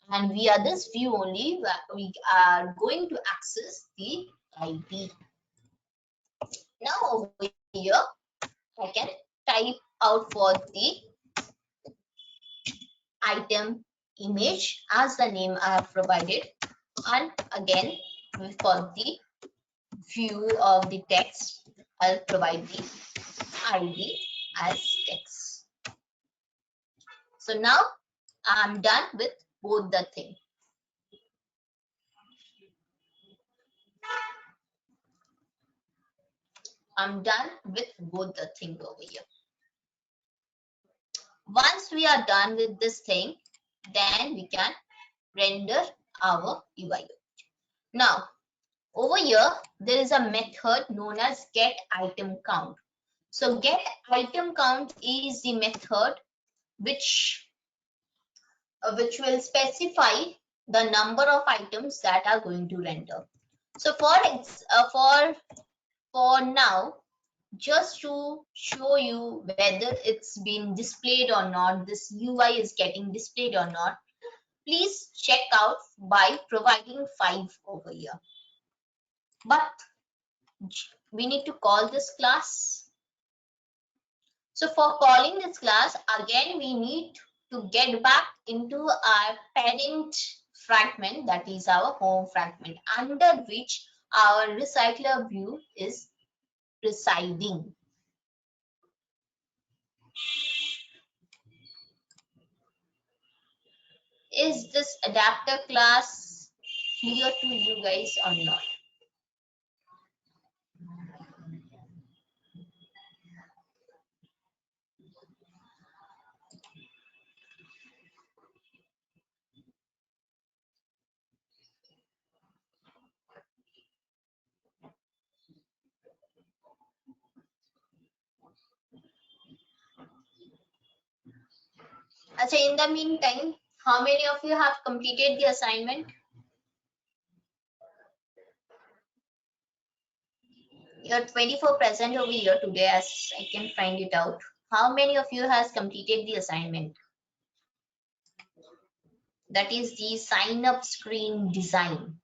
and via this view only we are going to access the id. Now over here I can type out for the item image as the name I have provided, and again for the view of the text I'll provide the id as text. So now I'm done with both the thing. I'm done with both the thing over here. Once we are done with this thing, then we can render our UI. Now over here there is a method known as get item count. So get item count is the method which will specify the number of items that are going to render. So for now, just to show you whether it's been displayed or not, this UI is getting displayed or not, please check out by providing 5 over here. But we need to call this class. So for calling this class, again we need to get back into our parent fragment, that is our home fragment, under which our recycler view is residing. Is this adapter class clear to you guys or not? In the meantime, how many of you have completed the assignment? You're 24 present over here today, as I can find it out. How many of you has completed the assignment? That is the sign up screen design.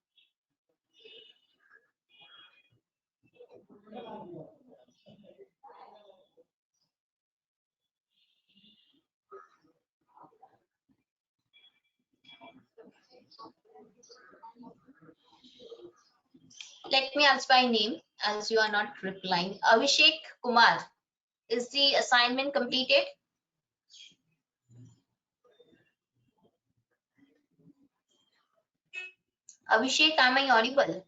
Let me ask by name as you are not replying. Abhishek Kumar, is the assignment completed? Abhishek, am I audible?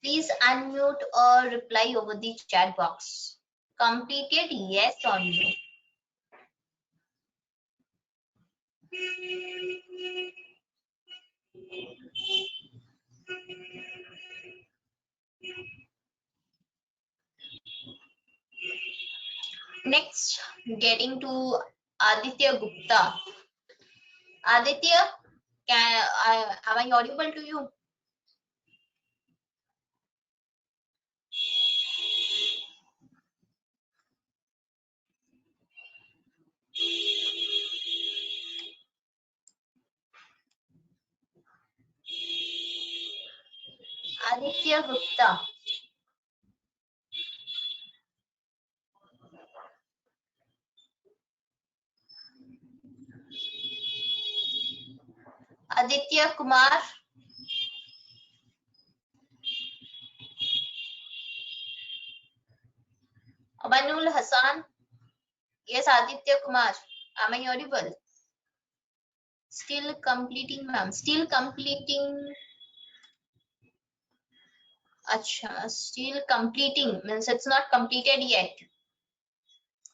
Please unmute or reply over the chat box. Completed, yes or no? Next, getting to Aditya Gupta. Aditya, am I audible to you? Aditya Gupta. Aditya Kumar. Abanul Hassan. Yes, Aditya Kumar. Am I audible? Still completing, ma'am. Still completing. Acha, still completing means it's not completed yet.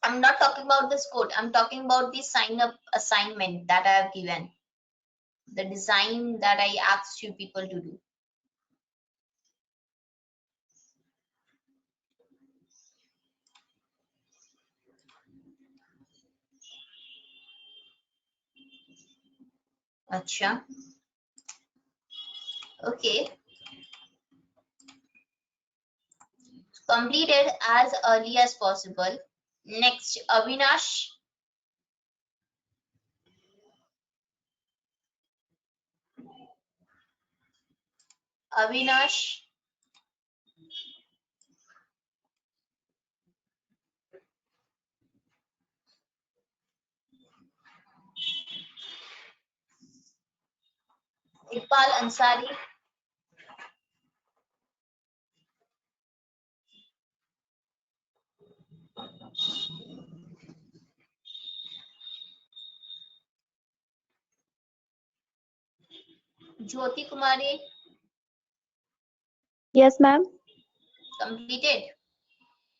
I'm not talking about this code. I'm talking about the sign up assignment that I have given. The design that I asked you people to do. Acha. Okay. Completed as early as possible. Next, Avinash. Avinash. Iqbal Ansari. Jyoti Kumari. Yes ma'am. Completed.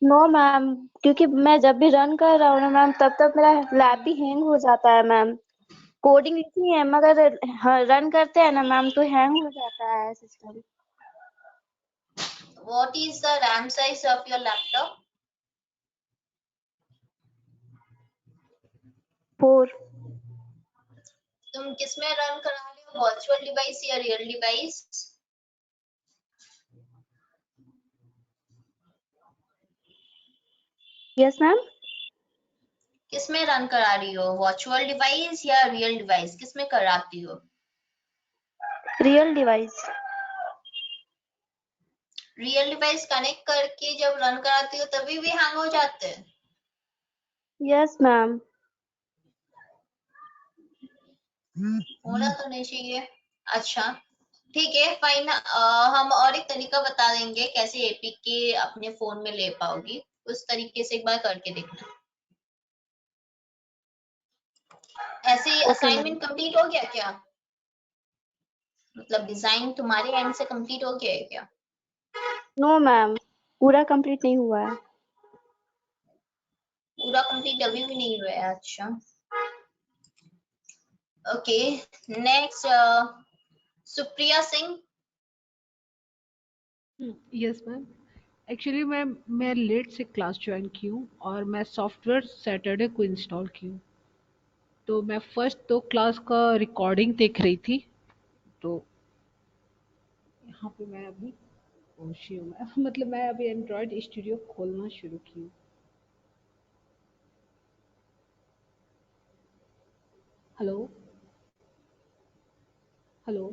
No ma'am, क्योंकि मैं जब भी run कर रहा हूँ ना ma'am, तब तक मेरा लैप भी हैंग हो जाता है मैम. कोडिंग लिखी है मगर रन करते हैं ना मैम तो हैंग हो जाता है system. What is the RAM size of your laptop? 4. तुम किसमें रन करा रहे हो? वर्चुअल डिवाइस या रियल डिवाइस? Yes ma'am. किसमें रन करा रही हो? वर्चुअल डिवाइस या रियल डिवाइस? किसमें कराती हो? Real device. Real device connect करके जब रन कराती हो तभी भी हैंग हो जाते हैं? Yes ma'am. होना तो नहीं चाहिए. अच्छा, ठीक है, फाइन. हम और एक तरीका बता देंगे कैसे एपीके अपने फोन में ले पाओगी. उस तरीके से एक बार करके देखना. ऐसे असाइनमेंट कंप्लीट हो गया क्या? मतलब डिजाइन तुम्हारे एंड से कंप्लीट हो गया है क्या? नो मैम, पूरा कंप्लीट नहीं हुआ है. पूरा कंप्लीट अभी भी नहीं हुआ है. अच्छा, okay. Next, Supriya Singh. Yes ma'am. Actually मैं लेट से क्लास ज्वाइन की हूँ और मैं सॉफ्टवेयर सैटरडे को इंस्टॉल की हूँ. तो मैं फर्स्ट 2 क्लास का रिकॉर्डिंग देख रही थी. तो यहाँ पे मैं अभी पहुँची हूँ. मतलब मैं अभी एंड्रॉयड स्टूडियो खोलना शुरू की हूँ. Hello hello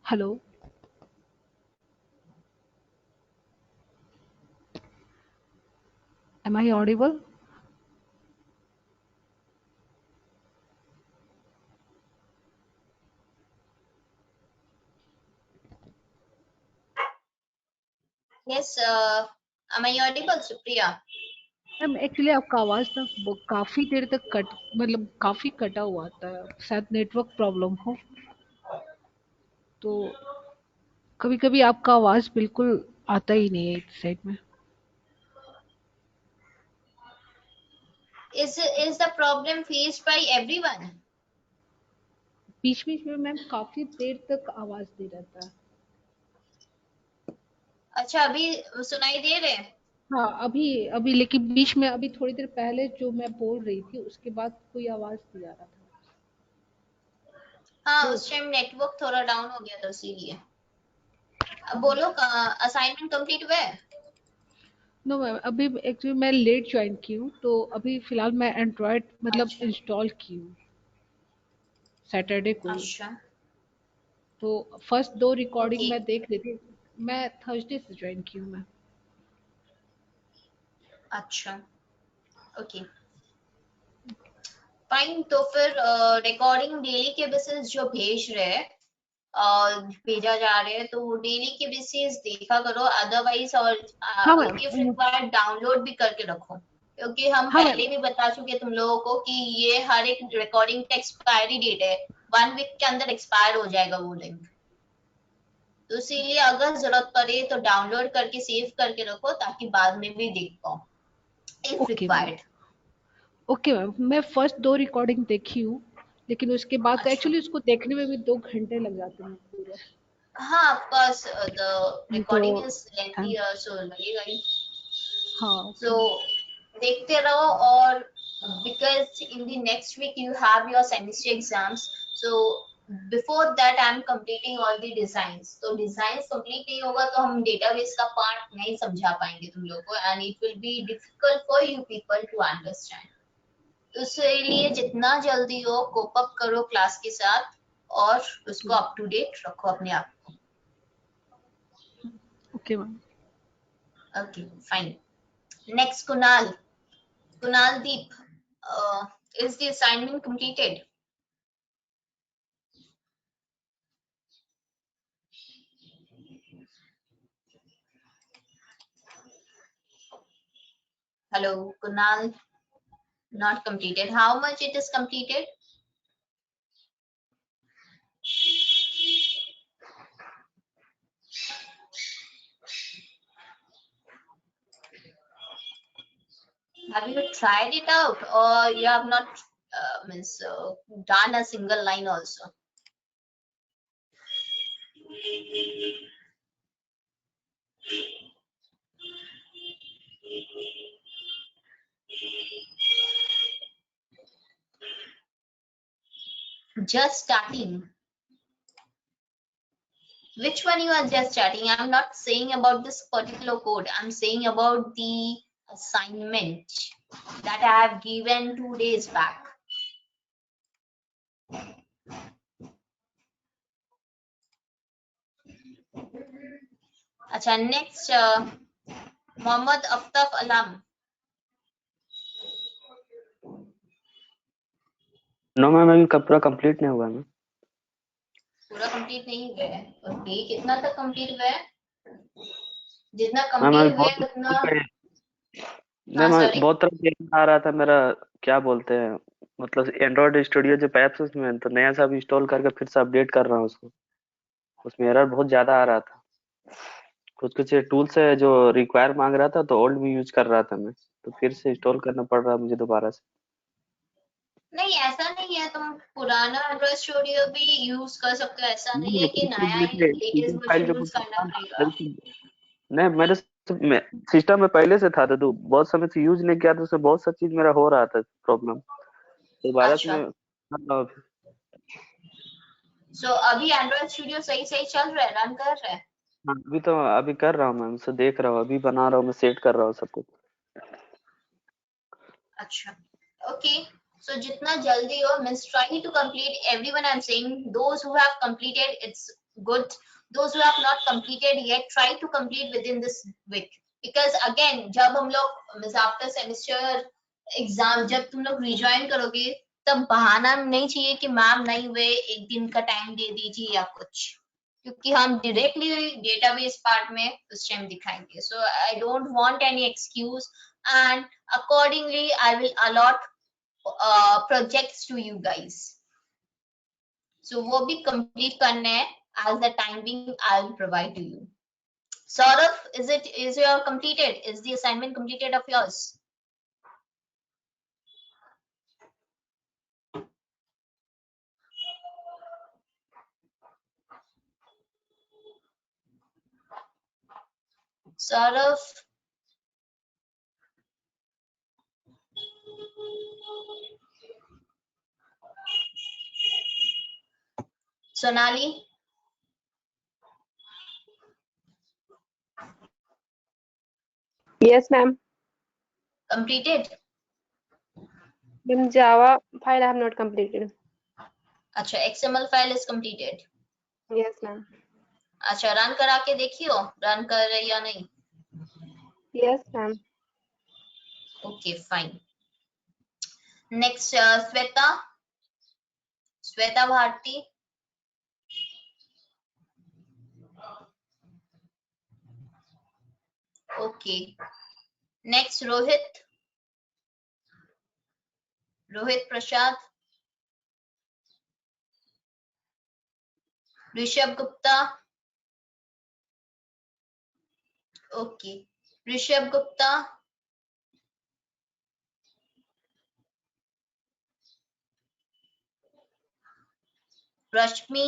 hello. Am I audible? Yes, am I audible, Supriya? Ma'am actually आपका आवाज ना वो काफी देर तक मतलब काफी कटा हुआ था, शायद नेटवर्क प्रॉब्लम हो। तो कभी कभी आपका आवाज बिल्कुल आता ही नहीं है इस साइड में। Is the problem faced by everyone? बीच बीच में मैम काफी देर तक आवाज दे रहता है। अच्छा, अभी सुनाई दे रहे हैं? हाँ अभी अभी, लेकिन बीच में अभी थोड़ी देर पहले जो मैं बोल रही थी उसके बाद कोई आवाज नहीं आ रहा था। हाँ, तो उस टाइम नेटवर्क थोड़ा डाउन हो गया था इसीलिए। अब बोलो, असाइनमेंट कंप्लीट हुआ है? नो मैम, अभी एक्चुअली मैं लेट ज्वाइन की हूँ, तो अभी फिलहाल मैं एंड्रॉयड मतलब अच्छा इंस्टॉल की हूँ सैटरडे को ही। अच्छा। तो फर्स्ट 2 रिकॉर्डिंग ओके मैं देख रही थी। मैं थर्सडे से ज्वाइन की हूँ मैं। अच्छा। Okay fine. तो फिर रिकॉर्डिंग डेली के बेसिस जो भेज रहे हैं, भेजा जा रहे हैं, तो वो डेली के बेसिस देखा करो। अदरवाइज और हाँ इफ मैम। रिक्वायर्ड डाउनलोड भी करके रखो, क्योंकि हम हाँ मैम। पहले भी बता चुके तुम लोगों को कि ये हर एक रिकॉर्डिंग का एक्सपायरी डेट है। 1 वीक के अंदर एक्सपायर हो जाएगा वो लिंक। तो इसीलिए अगर जरूरत पड़े तो डाउनलोड करके सेव करके रखो, ताकि बाद में भी देख पाओ if okay ma'am. Required. Okay ma'am, मैं फर्स्ट 2 रिकॉर्डिंग देखी हूँ, लेकिन उसके बाद तो अच्छा। एक्चुअली उसको देखने में भी 2 घंटे लग जाते हैं पूरे। हाँ, ऑफ कोर्स द तो रिकॉर्डिंग इज हाँ। लेंथी, सो लगेगा ही। हाँ ओके सो मैम। देखते रहो। और because in the next week you have your semester exams, so before that I am completing all the designs. तो designs complete नहीं होगा तो हम database का part नहीं समझा पाएंगे तुम लोग को, and it will be difficult for you people to understand. तो इसलिए जितना जल्दी हो कोप अप करो क्लास के साथ, और उसको अप टू डेट रखो अपने आप को। Okay ma'am. Okay fine. Next Kunal Deep, is the assignment completed? Hello, Kunal. Not completed. How much it is completed? Have you tried it out, or you have not done a single line also? Just starting. Which one you are just starting? I'm not saying about this particular code. I'm saying about the assignment that I have given 2 days back. अच्छा, next Mohammad Aftaf Alam. No ma'am, अभी पूरा complete नहीं हुआ ma'am. पूरा complete नहीं हुआ है? Okay, कितना तक कंप्लीट हुआ है? जितना मैम अभी कंप्लीट हुआ है बहुत उतना। Ma'am sorry. बहुत तरह के आ रहा था मेरा, क्या बोलते हैं, मतलब एंड्रॉइड स्टूडियो जो पैप्स उसमें, तो नया सा इंस्टॉल करके फिर से अपडेट कर रहा हूँ उसको। उसमें एरर बहुत ज्यादा आ रहा था। कुछ कुछ टूल्स है जो रिक्वायर मांग रहा था, तो ओल्ड भी यूज कर रहा था मैं, तो फिर से इंस्टॉल करना पड़ रहा है मुझे दोबारा से। नहीं, ऐसा नहीं है, तुम पुराना एंड्रॉइड स्टूडियो भी यूज कर सकते हो। ऐसा नहीं है कि नया लेटेस्ट फाइल वर्जन जो यूज करना पड़ेगा। नहीं, मेरे सिस्टम में पहले से था, तो बहुत समय से यूज नहीं किया, तो उससे बहुत सा चीज मेरा हो रहा था प्रॉब्लम। तो भारत अच्छा, में मतलब सो अभी एंड्रॉइड स्टूडियो सही सही चल रहा है, रन कर रहा है? हाँ, अभी कर रहा हूँ मैं, उसे देख रहा हूँ, अभी बना रहा हूँ मैं, सेट कर रहा हूँ सब कुछ। अच्छा, ओके। सो जितना जल्दी हो, means try to complete. Everyone I am saying, those who have completed it's good, those who have not completed yet, try to complete within this week. Because again जब हम लोग मींस आफ्टर सेमेस्टर एग्जाम जब तुम लोग rejoin करोगे, तब बहाना नहीं चाहिए कि मैम नहीं हुए, एक दिन का टाइम दे दीजिए या कुछ। क्योंकि हम डायरेक्टली डेटाबेस पार्ट में उस टाइम दिखाएंगे. So I don't want any excuse and accordingly I will allot projects to you guys. So वो भी कंप्लीट करने हैं as the timing I will provide to you. Saurav, is your completed? Is the assignment completed of yours? Saurav, Sonali, Yes, ma'am. completed? Ma'am, Java file I have not completed. अच्छा, XML file is completed. Yes, ma'am. अच्छा, run करा के देखियो, run कर रही या नहीं. Yes, ma'am. Okay, fine. Next, Sweta Bharti. Okay. Next, Rohit Prasad. Rishabh Gupta. Okay. Rishabh Gupta. Rashmi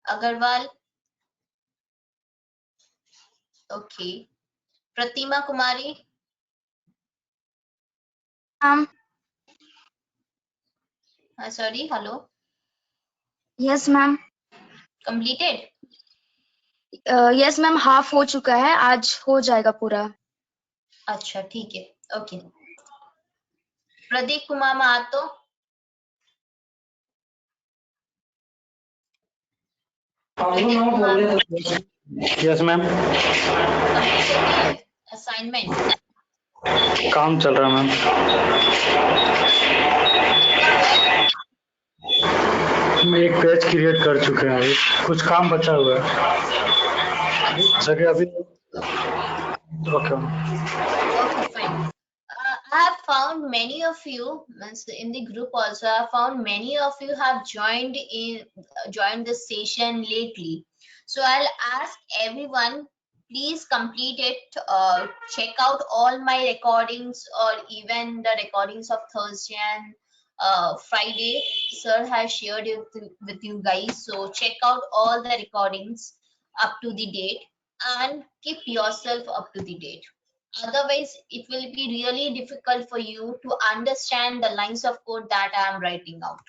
Agarwal. Okay. Pratima Kumari. Sorry, hello. Yes ma'am. Completed? Yes ma'am, half हो चुका है, आज हो जाएगा पूरा. अच्छा, ठीक है. Okay. Pradeep Kumar Mahato. Pradeep Kumar. Yes ma'am. Assignment काम चल रहा है मैम. मैं एक पेज क्रिएट कर चुके हैं, अभी कुछ काम बचा हुआ है जगह अभी. Okay. Okay, fine. I have found many of you in the group also. I have found many of you have joined this session lately. So I'll ask everyone, please complete it. Check out all my recordings or even the recordings of Thursday and Friday. Sir has shared it with you guys. So check out all the recordings up to the date and keep yourself up to the date. Otherwise, it will be really difficult for you to understand the lines of code that I am writing out.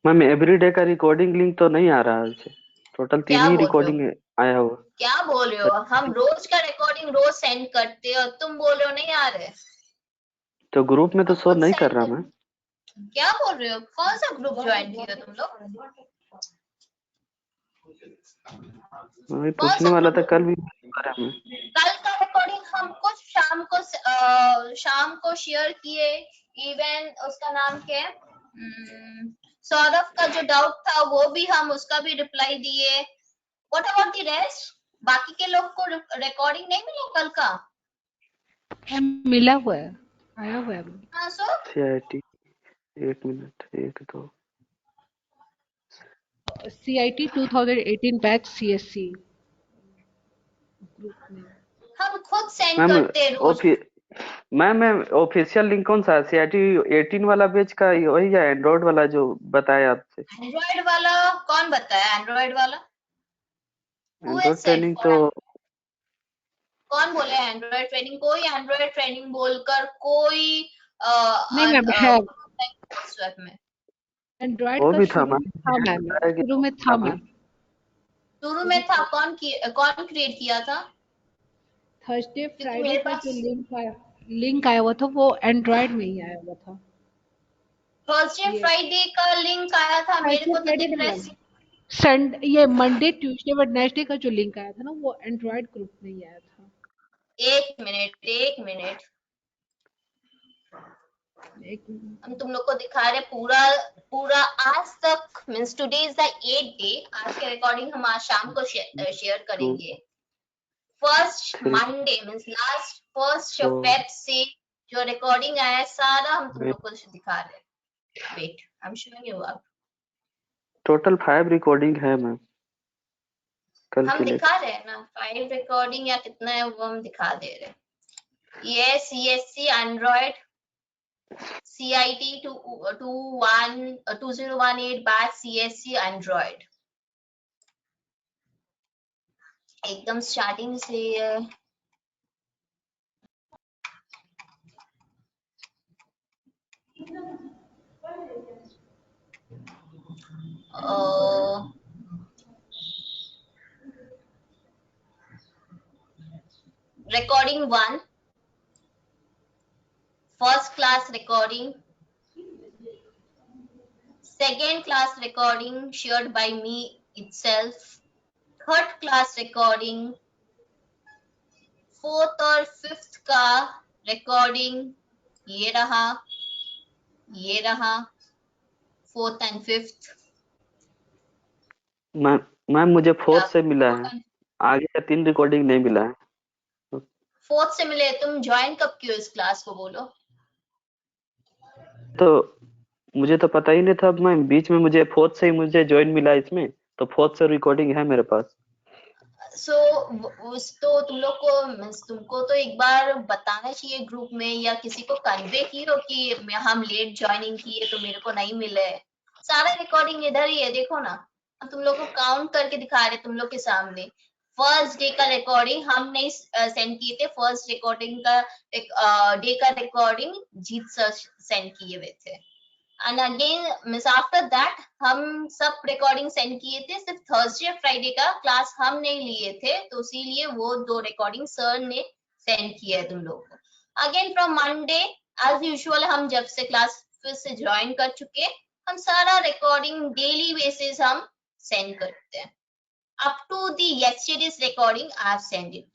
Ma'am everyday का recording link तो नहीं आ रहा है. Total 3 ही recording आया हुआ. क्या बोल रहे हो? हम रोज का रिकॉर्डिंग रोज सेंड करते हैं और तुम बोल रहे हो नहीं आ रहे. तो ग्रुप में तो शो नहीं कर रहा. मैं क्या बोल रहे हो? कौन सा ग्रुप ज्वाइन किया तुम लोग? मैं पूछने वाला था कल भी. कल का रिकॉर्डिंग हम कुछ शाम को शेयर किए. इवन उसका नाम क्या है, सौरभ का जो डाउट था वो भी हम उसका भी रिप्लाई दिए. What about the rest? बाकी के लोग को रिकॉर्डिंग नहीं मिला कल का? मिला हुआ है, आया हुआ है. हाँ, सो CIT 1 minute 1 2 CIT 2018 batch CSC group में हम खुद सेंड करते रोज. मैम ऑफिशियल लिंक कौन सा है? CIT 18 वाला बैच का वही है? एंड्रॉइड वाला जो बताया आपसे? एंड्रॉइड वाला कौन बताया? एंड्रॉइड वाला एंड्रॉइड ट्रेनिंग तो कौन बोले? Android training? कोई एंड्रॉइड ट्रेनिंग बोलकर कोई नहीं मैम है. में एंड्रॉइड वो का भी था शुरू में था मैम. शुरू में था. कौन क्रिएट किया था? थर्सडे फ्राइडे का जो लिंक आया हुआ था वो एंड्रॉइड में ही आया हुआ था. थर्सडे फ्राइडे का लिंक आया था मेरे को तो दिख रहा है. ये मंडे ट्यूसडे वेडनेसडे का जो लिंक आया था ना वो एंड्रॉइड ग्रुप में ही आया था. एक मिनट हम तुम लोग को दिखा रहे. पूरा आज तक means today is the 8th day. आज के रिकॉर्डिंग हम आज शाम को शेयर करेंगे। First Monday means last first Feb से जो रिकॉर्डिंग आया है सारा हम तुम लोग को दिखा रहे हैं। Wait, I am showing you up. Total 5 recording है मैम कल हम के लिए। दिखा रहे हैं ना 5 रिकॉर्डिंग या कितना है वो हम दिखा दे रहे हैं। ये CSC Android CIT 2018 batch CSC Android एकदम स्टार्टिंग से recording 1, first class recording, second class recording shared by me itself, third class recording, fourth और fifth का recording ये रहा fourth and fifth। मैम मुझे फोर्थ से मिला है, आगे का 3 रिकॉर्डिंग नहीं मिला है। फोर्थ से मिले, तुम ज्वाइन कब किए इस क्लास को बोलो? तो मुझे तो पता ही नहीं था मैम, बीच में मुझे फोर्थ से ही मुझे ज्वाइन मिला इसमें, तो फोर्थ से रिकॉर्डिंग है मेरे पास। तो तुम लोग को तुमको तो एक बार बताना चाहिए ग्रुप में या किसी को कन्वे किए कि हम लेट ज्वाइनिंग किए तो मेरे को नहीं मिले। सारा रिकॉर्डिंग इधर ही है, देखो ना, हम तुम लोग को काउंट करके दिखा रहे तुम लोग के सामने। फर्स्ट डे का रिकॉर्डिंग हम नहीं सेंड किए थे, फर्स्ट रिकॉर्डिंग का डे का रिकॉर्डिंग जीत सर सेंड किए हुए थे। And again means after that हम सब रिकॉर्डिंग सेंड किए थे, सिर्फ थर्सडे फ्राइडे का क्लास हम नहीं लिए थे, तो इसीलिए वो 2 रिकॉर्डिंग सर ने सेंड किया है तुम लोग को। Again from Monday as usual हम जब से क्लास फिर से ज्वाइन कर चुके, हम सारा रिकॉर्डिंग डेली बेसिस हम सेंड करते हैं। Up to the yesterday's recording I have send it,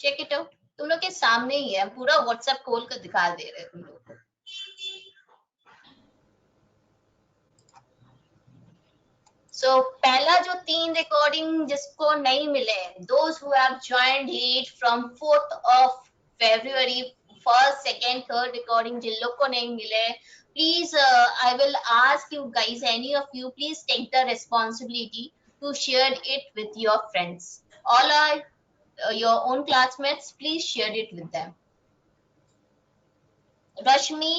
check it out. तुम लोग के सामने ही है, पूरा व्हाट्सएप खोल कर दिखा दे रहे हैं तुम लोग को। पहला जो 3 रिकॉर्डिंग जिसको नहीं मिले, those who have joined it from 4th of February, first, second, third recording जिन लोग को नहीं मिले, please I will ask you guys, any of you, please take the responsibility to share it with your friends. All are your own classmates, please share it with them. Rashmi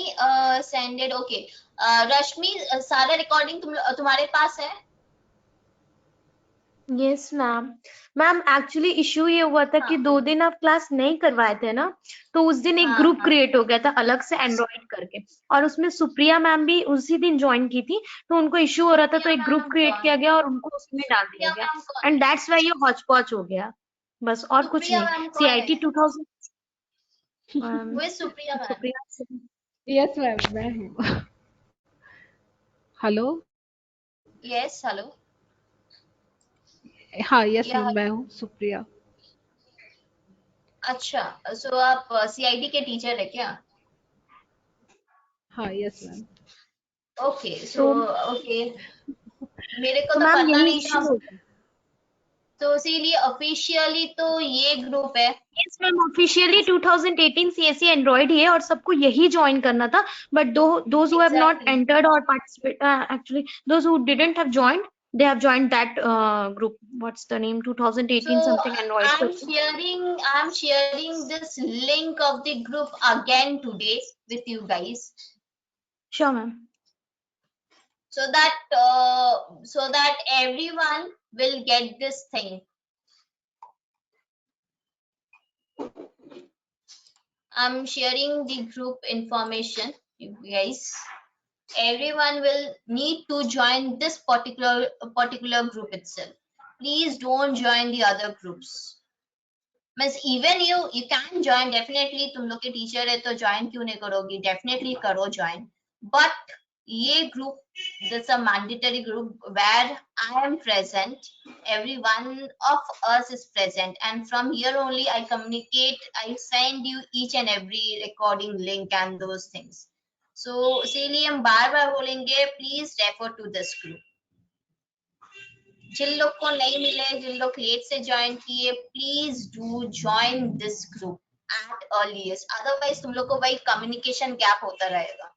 send it, okay. रश्मि सारा recording तुम्हारे पास है? Yes ma'am. Ma'am actually issue ये हुआ था कि 2 दिन आप class नहीं करवाए थे ना, तो उस दिन एक ग्रुप क्रिएट हो गया था अलग से एंड्रॉइड करके, और उसमें सुप्रिया मैम भी उसी दिन ज्वाइन की थी, तो उनको इश्यू हो रहा था, तो एक ग्रुप क्रिएट किया गया और उनको उसमें डाल दिया गया, एंड दैट्स व्हाई ये हॉच पॉच हो गया, बस और कुछ नहीं। CIT 2000 वो सुप्रिया मैम। यस मैम, मैं हूँ। हेलो। Yes hello. हाँ यस मैम, मैं हूँ सुप्रिया। अच्छा, सो आप CIT के टीचर है क्या? हाँ yes ma'am. Okay, so okay, मेरे को तो मैम पता यही नहीं इश्यू था, होगा। तो इसीलिए ऑफिशियली तो ये ग्रुप है। Yes ma'am, officially 2018 CSE Android ही है और सबको यही ज्वाइन करना था, but those who have not entered और participate, actually those who didn't have joined, they have joined that group. What's the name? 2018 So something Android. I'm sharing this link of the group again today with you guys. Sure ma'am. So that everyone will get this thing. I'm sharing the group information, you guys. Everyone will need to join this particular group itself. Please don't join the other groups. Means even you can join, definitely तुम लोग के teacher है तो join क्यों नहीं करोगी, definitely करो join, but ये group, this is a mandatory group where I am present, every one of us is present, and from here only I communicate, I send you each and every recording link and those things. So इसीलिए हम बार बार बोलेंगे, please refer to this group. जिन लोग को नहीं मिले, जिन लोग late से join किए, please do join this group at earliest, otherwise तुम लोग को वही कम्युनिकेशन गैप होता रहेगा।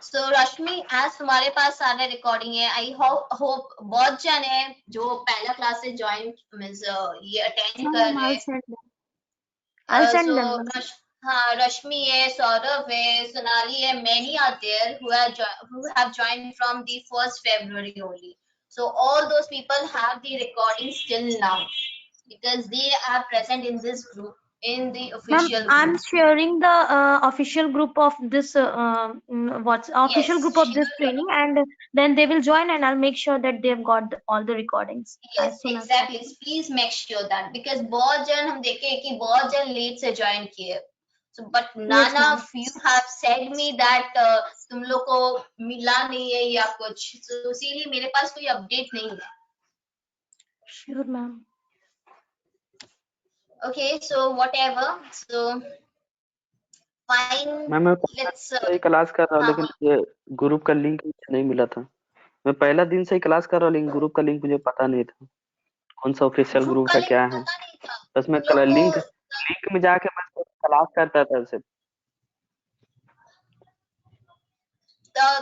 सो रश्मि, आज तुम्हारे पास सारे रिकॉर्डिंग है, आई होप बहुत जन है जो पहला क्लास से ज्वाइन मींस ये अटेंड कर रहे हैं। I'll send them. So हाँ, रश्मि है, सौरभ है, सोनाली है, many are there who have joined from the 1st February only. So all those people have the recordings till now because they are present in this group, in the Ma'am, official I'm group. sharing the official group of this what's official Yes, group of this training, and then they will join, and I'll make sure that they've got all the recordings yes, as soon as exactly. possible. Please make sure that because बहुत जन हम देखे कि बहुत जन late से join किए, so but none Yes, ma'am. of you have said me that तुम लोग को मिला नहीं है या कुछ, so इसीलिए मेरे पास कोई अपडेट नहीं है। Sure, ma'am. Okay, so whatever, so fine. मैं Let's ही क्लास कर रहा हूँ, हाँ, लेकिन ये ग्रुप का लिंक नहीं मिला था। मैं पहला दिन से ही क्लास कर रहा हूँ, लेकिन ग्रुप का लिंक मुझे पता नहीं था कौन सा ऑफिशियल ग्रुप ग्रुप का है, लिंक क्या है। पता नहीं था बस मैं तुम लोग लिंक को। में जाके बस क्लास करता था सिर्फ।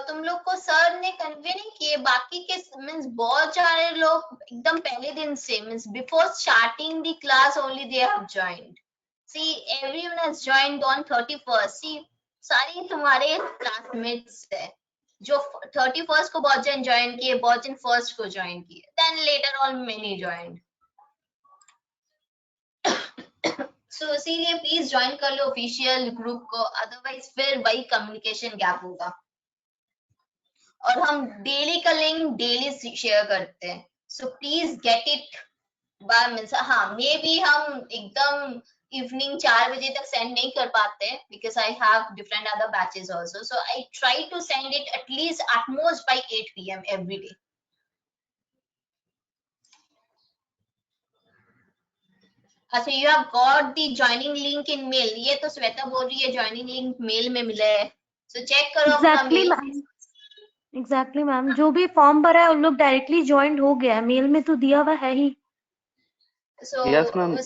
तुम लोग को सर ने कन्वे नहीं किए, बाकी के मींस बहुत सारे लोग एकदम पहले दिन से means before starting the class only they have joined. See everyone has joined on 31st। सी सारे तुम्हारे क्लासमेट्स है जो 31st को बहुत जन ज्वाइन किए, बहुत जन 1st को ज्वाइन किए, then later on many joined. So इसीलिए प्लीज ज्वाइन कर लो ऑफिशियल ग्रुप को, अदरवाइज फिर वही कम्युनिकेशन गैप होगा। और हम डेली का लिंक डेली शेयर करते हैं, so please get it by means हाँ मे बी हम एकदम इवनिंग 4 बजे तक सेंड नहीं कर पाते because I have different other batches also, so I try to send it at least at most by 8 PM every day. अच्छा, you have got the joining link in mail. ये तो श्वेता बोल रही है जॉइनिंग लिंक मेल में मिला है, so check करो अपना मेल। एग्जैक्टली मैम, जो भी फॉर्म भरा है उन लोग डायरेक्टली ज्वाइंट हो गया है, मेल में तो दिया हुआ है ही। सो यस मैम,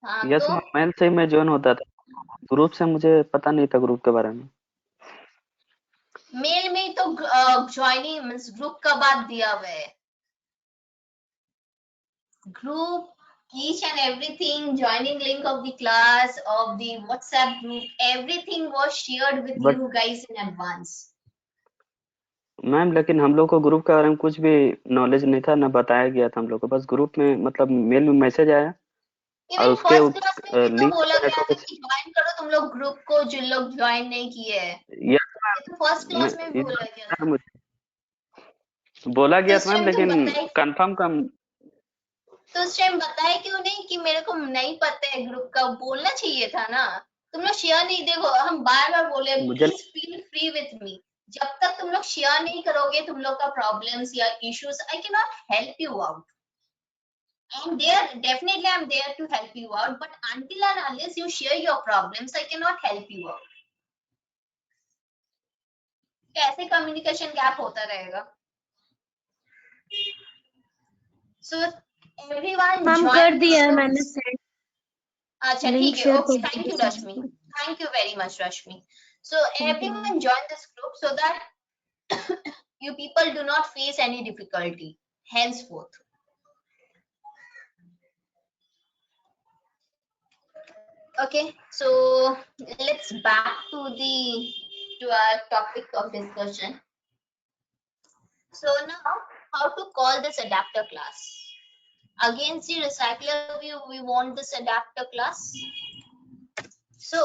हाँ यस तो मैम, मेल से ही मैं ज्वाइन होता था, ग्रुप से मुझे पता नहीं था ग्रुप के बारे में। मेल में तो ज्वाइनिंग मींस ग्रुप का बात दिया हुआ है, group each and everything, joining link of the class, of the WhatsApp group, everything was shared with but you guys in advance. Ma'am लेकिन हम लोग को ग्रुप के बारे में कुछ भी नॉलेज नहीं था, ना बताया गया था हम लोग को। बस ग्रुप में मतलब मेल में मैसेज आया और इवन उसके फर्स्ट क्लास में भी तो लिंक बोला कनेक्ट गया था होकर। कि ज्वाइन करो तुम लोग ग्रुप को, जिन लोग ज्वाइन नहीं किए हैं। यस ये तो फर्स्ट क्लास में भी बोला गया था। मुझे बोला तो गया उस था मैम, टाइम तुम लेकिन बताए, कंफर्म कम। तो उस टाइम बताए क्यों नहीं कि मेरे को नहीं पता है ग्रुप का, बोलना चाहिए था ना। तुम लोग शेयर नहीं, देखो हम बार बार बोले मुझे please feel free with me, जब तक तुम लोग शेयर नहीं करोगे तुम लोग का प्रॉब्लम्स या issues, I can not help you out. And there definitely I'm there to help you out, but until and unless you share your problems I cannot help you out. कैसे communication gap होता रहेगा? So everyone ma'am join कर this दिया है group. मैंने send, अच्छा link ठीक है, शेयर ओके, कर थैंक यू दिया। रश्मि, thank you very much Rashmi. So Thank you, ma'am. everyone join this group so that you people do not face any difficulty henceforth. Okay, so let's back to our topic of discussion. So now, how to call this adapter class? Again, see recycler view, we want this adapter class. So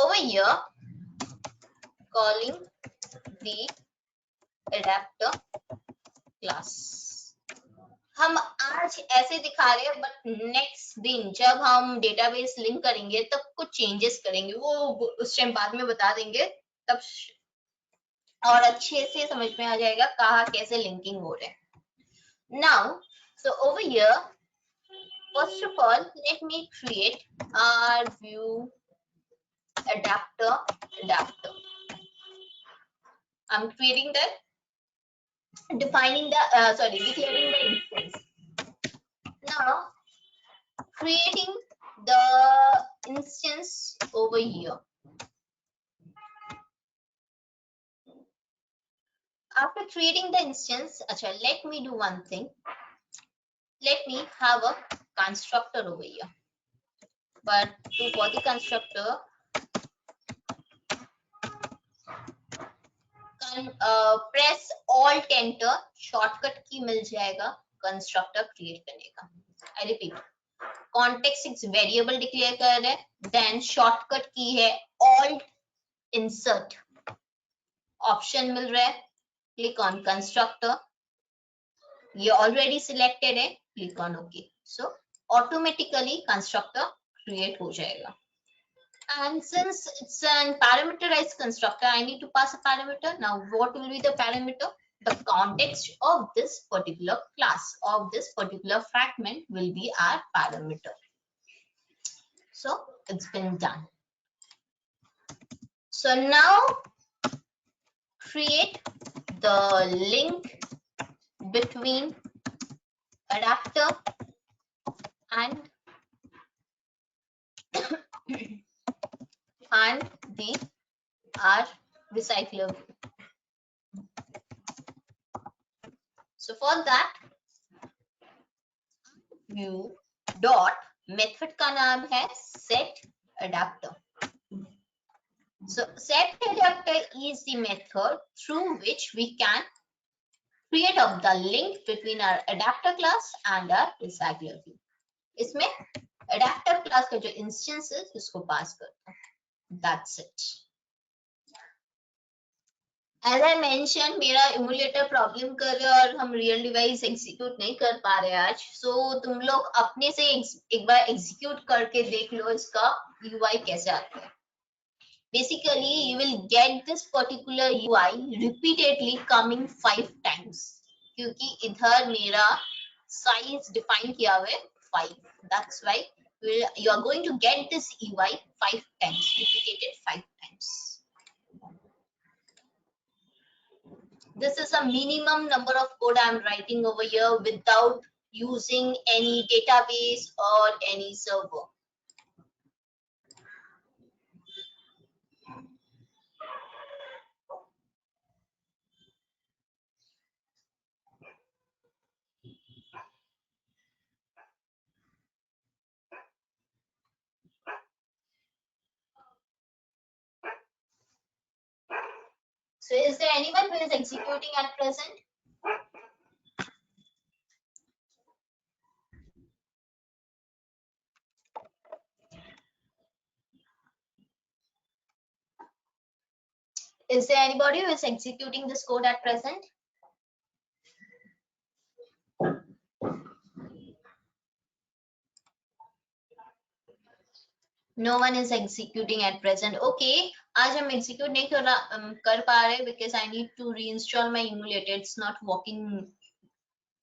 over here, calling the adapter class. हम आज ऐसे दिखा रहे हैं, but next दिन जब हम database link करेंगे तब कुछ चेंजेस करेंगे, वो उस टाइम बाद में बता देंगे, तब और अच्छे से समझ में आ जाएगा कहाँ कैसे लिंकिंग हो रहे हैं। Now so over here, first of all let me create our view adapter. I'm creating the declaring the instance. Now creating the instance over here. After creating the instance, let me do one thing. Let me have a constructor over here. But for the constructor, press Alt Enter, shortcut key मिल जाएगा constructor create करने का. I repeat, context एक variable declare कर रहे हैं, then shortcut key है Alt Insert. Option मिल रहा है, click on constructor. ये already selected है, click on OK. So automatically constructor create हो जाएगा. And since it's a parameterized constructor, I need to pass a parameter. Now, what will be the parameter? The context of this particular class, of this particular fragment will be our parameter. So, it's been done. So, now create the link between adapter and the our recycler. So for that, view dot method का नाम है set adapter. So set adapter is the method through which we can create up the link between our adapter class and our recycler view. इसमें adapter class का जो instance है उसको pass करता हूँ. That's it. As I mentioned, मेरा emulator problem कर रहा है और हम real device execute नहीं कर पा रहे आज. So तुम लोग अपने से एक बार execute करके देख लो इसका UI कैसे आता है. Basically, you will get this particular UI repeatedly coming 5 times. क्योंकि इधर मेरा size define किया हुआ है 5. That's why you are going to get this UI 5 times, repeated 5 times. This is a minimum number of code I'm writing over here without using any database or any server. So is there anyone who is executing at present? Is there anybody who is executing this code at present? No one is executing at present. Okay, आज हम execute नहीं कर पा रहे because I need to reinstall my emulator. It's not working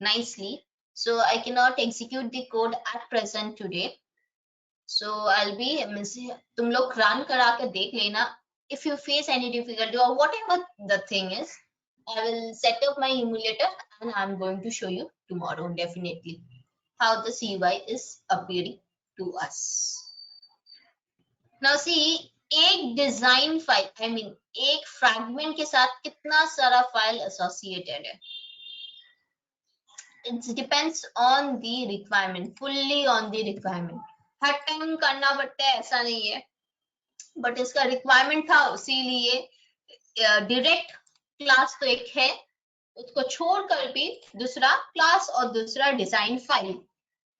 nicely, so I cannot execute the code at present today. So I'll be तुम लोग run करा के देख लेना. If you face any difficulty or whatever the thing is, I will set up my emulator and I'm going to show you tomorrow definitely how the CUI is appearing to us. Now see, एक design file, I mean एक fragment के साथ कितना सारा file associated है. It depends on the requirement, fully on the requirement. Her time करना पड़ता है ऐसा नहीं है, but इसका requirement था इसीलिए direct class तो एक है, उसको छोड़कर भी दूसरा class और दूसरा design file,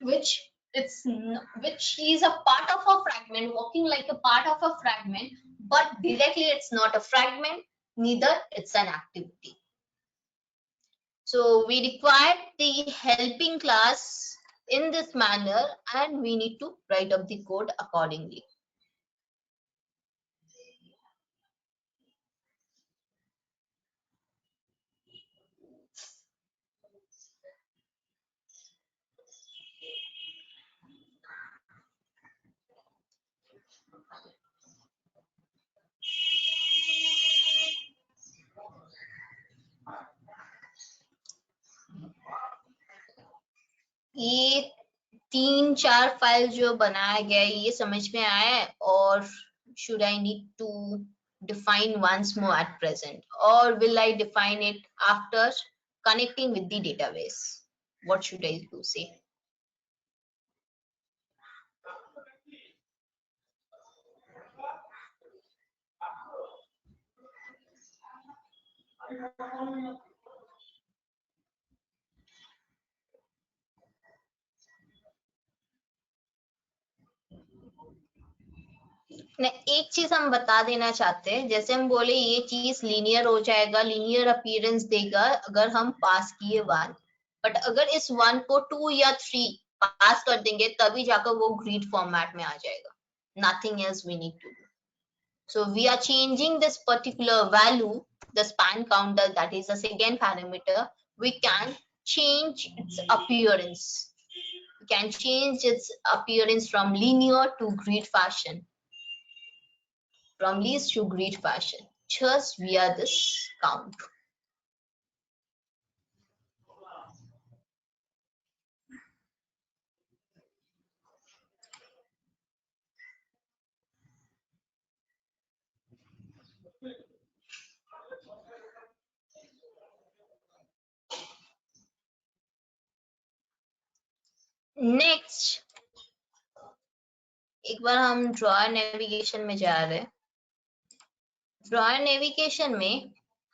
which is a part of a fragment, working like a part of a fragment, but directly it's not a fragment, neither it's an activity. So we require the helping class in this manner and we need to write up the code accordingly. ये 3-4 file जो बनाया गया है ये समझ में आया है, और should I need to define once more at present, or will I define it after connecting with the database? What should I do say? एक चीज हम बता देना चाहते हैं, जैसे हम बोले ये चीज लीनियर हो जाएगा, लीनियर अपीयरेंस देगा अगर हम पास किए 1, बट अगर इस 1 को 2 या 3 पास कर देंगे तभी जाकर वो ग्रीड फॉर्मेट में आ जाएगा. Nothing else we need to do. So we are changing this particular value, the span counter, that is the second parameter. We can change its appearance. We can change its appearance from linear to grid fashion. From least to grid fashion, just via this count. Next, एक बार हम dryer navigation में जा रहे हैं. Dryer navigation में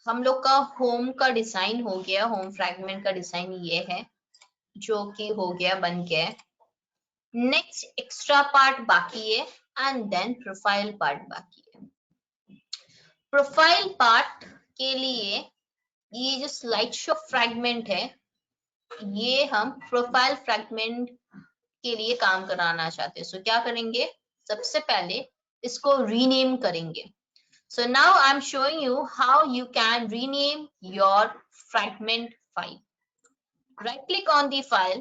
हम लोग का होम का डिजाइन हो गया, होम फ्रैगमेंट का डिजाइन ये है जो कि हो गया, बन गया. नेक्स्ट एक्स्ट्रा पार्ट बाकी है एंड देन प्रोफाइल पार्ट बाकी है. प्रोफाइल पार्ट के लिए ये जो स्लाइड शो फ्रैगमेंट है ये हम प्रोफाइल फ्रैगमेंट के लिए काम कराना चाहते हैं. सो क्या करेंगे, सबसे पहले इसको रीनेम करेंगे. So now I'm showing you how you can rename your fragment file. Right click on the file,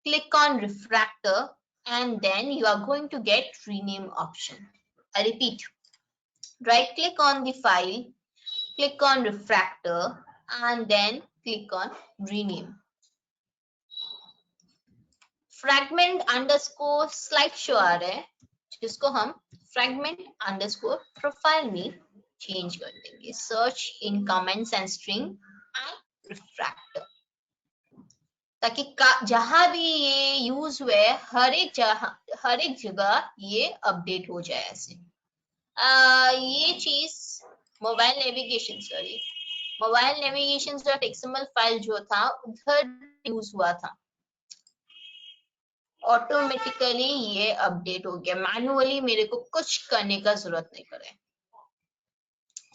click on refractor, and then you are going to get rename option. I repeat, right click on the file, click on refractor, and then click on rename. Fragment underscore slideshow आ रहा है जिसको हम fragment underscore profile में change कर देंगे. Search in comments and string and refractor, ताकि जहां भी ये यूज हुए हर एक जगह ये अपडेट हो जाए. ऐसे ये चीज मोबाइल नेविगेशन .xml फाइल जो था उधर यूज हुआ था, ऑटोमेटिकली ये अपडेट हो गया. मैनुअली मेरे को कुछ करने का जरूरत नहीं पड़े.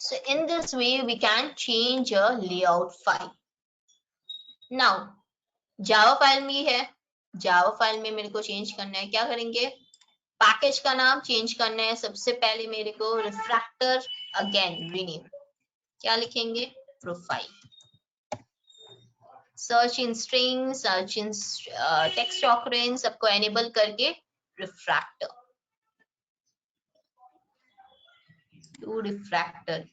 So in this way we can change a layout file. Now Java file में है, Java फाइल में मेरे को चेंज करना है. क्या करेंगे, पैकेज का नाम चेंज करना है. सबसे पहले मेरे को रिफ्रैक्टर अगेन रीनेम, क्या लिखेंगे, profile. Search in string, search in text occurrence सबको एनेबल करके refactor to refactor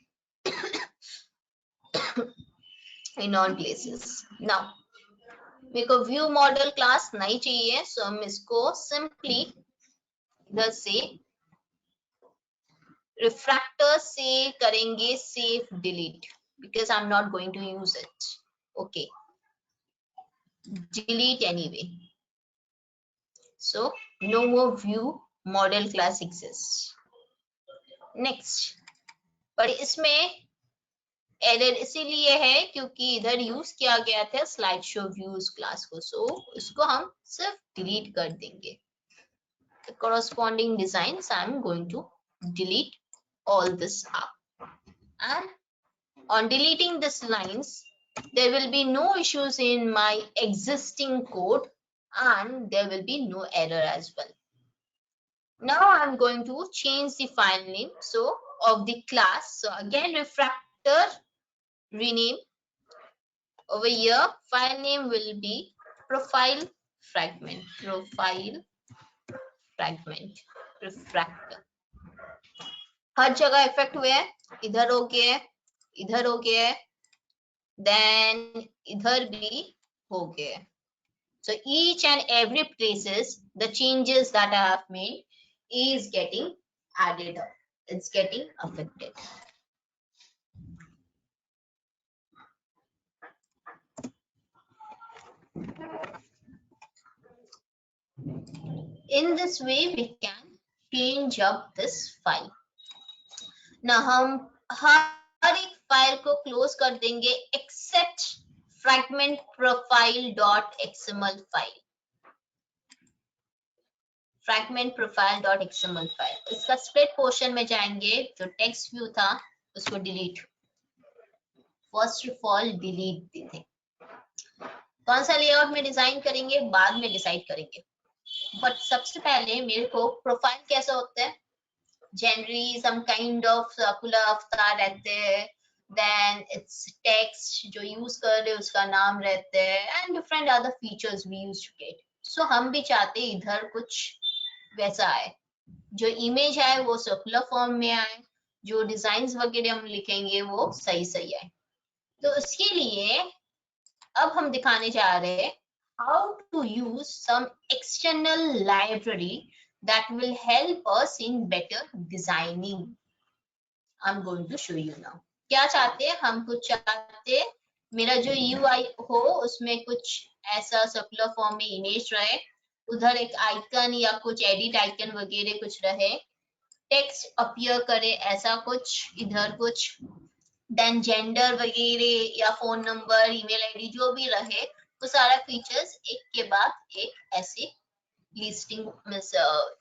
in all places. Now मेरे को व्यू मॉडल क्लास नहीं चाहिए, सो हम इसको सिंपली इधर से रिफ्रैक्टर से करेंगे save delete, because I am not going to use it. Okay, delete anyway. So no more view model class exists. Next, पर इसमें एरर इसीलिए है क्योंकि इधर यूज किया गया था स्लाइड शो व्यूज क्लास को. सो इसको हम सिर्फ डिलीट कर देंगे. The corresponding designs I am going to delete all this up, and on deleting these lines there will be no issues in my existing code and there will be no error as well. Now I'm going to change the file name of the class. So again refractor rename. Over here file name will be profile fragment refractor. हर जगह effect हुए है, इधर हो गया है, इधर हो गया है, देन इधर भी हो गया. So each and every places, the changes that I have made is getting added up. It's getting affected. In this way, we can change up this file. Now हम हर एक फाइल को क्लोज कर देंगे except fragment profile.xml file. fragment profile.xml file. इसका split portion में जाएंगे, जो text view था उसको delete. First of all delete देते. कौन सा लेआउट में डिजाइन करेंगे बाद में डिसाइड करेंगे, बट सबसे पहले मेरे को प्रोफाइल कैसा होता है, generally some kind of circular avatar रहते हैं, देन इट्स टेक्स्ट जो यूज कर रहे उसका नाम रहते हैं, and different other features we use to get. So हम भी चाहते इधर कुछ वैसा आए, जो इमेज आए वो सर्कुलर फॉर्म में आए, जो डिजाइन वगैरह हम लिखेंगे वो सही सही आए. तो उसके लिए अब हम दिखाने जा रहे हैं how to use some external library that will help us in better designing. I'm going to show you now. क्या चाहते हैं हम? कुछ चाहते हैं मेरा जो UI हो उसमें कुछ ऐसा सर्कुलर फॉर्म में इमेज रहे, उधर एक आइकन या कुछ एडिट आइकन वगैरह कुछ रहे, टेक्स्ट अपीयर करे ऐसा कुछ, इधर कुछ, देन जेंडर वगैरह या फोन नंबर, ईमेल आईडी जो भी रहे, वो सारा फीचर्स एक के बाद एक ऐसे लिस्टिंग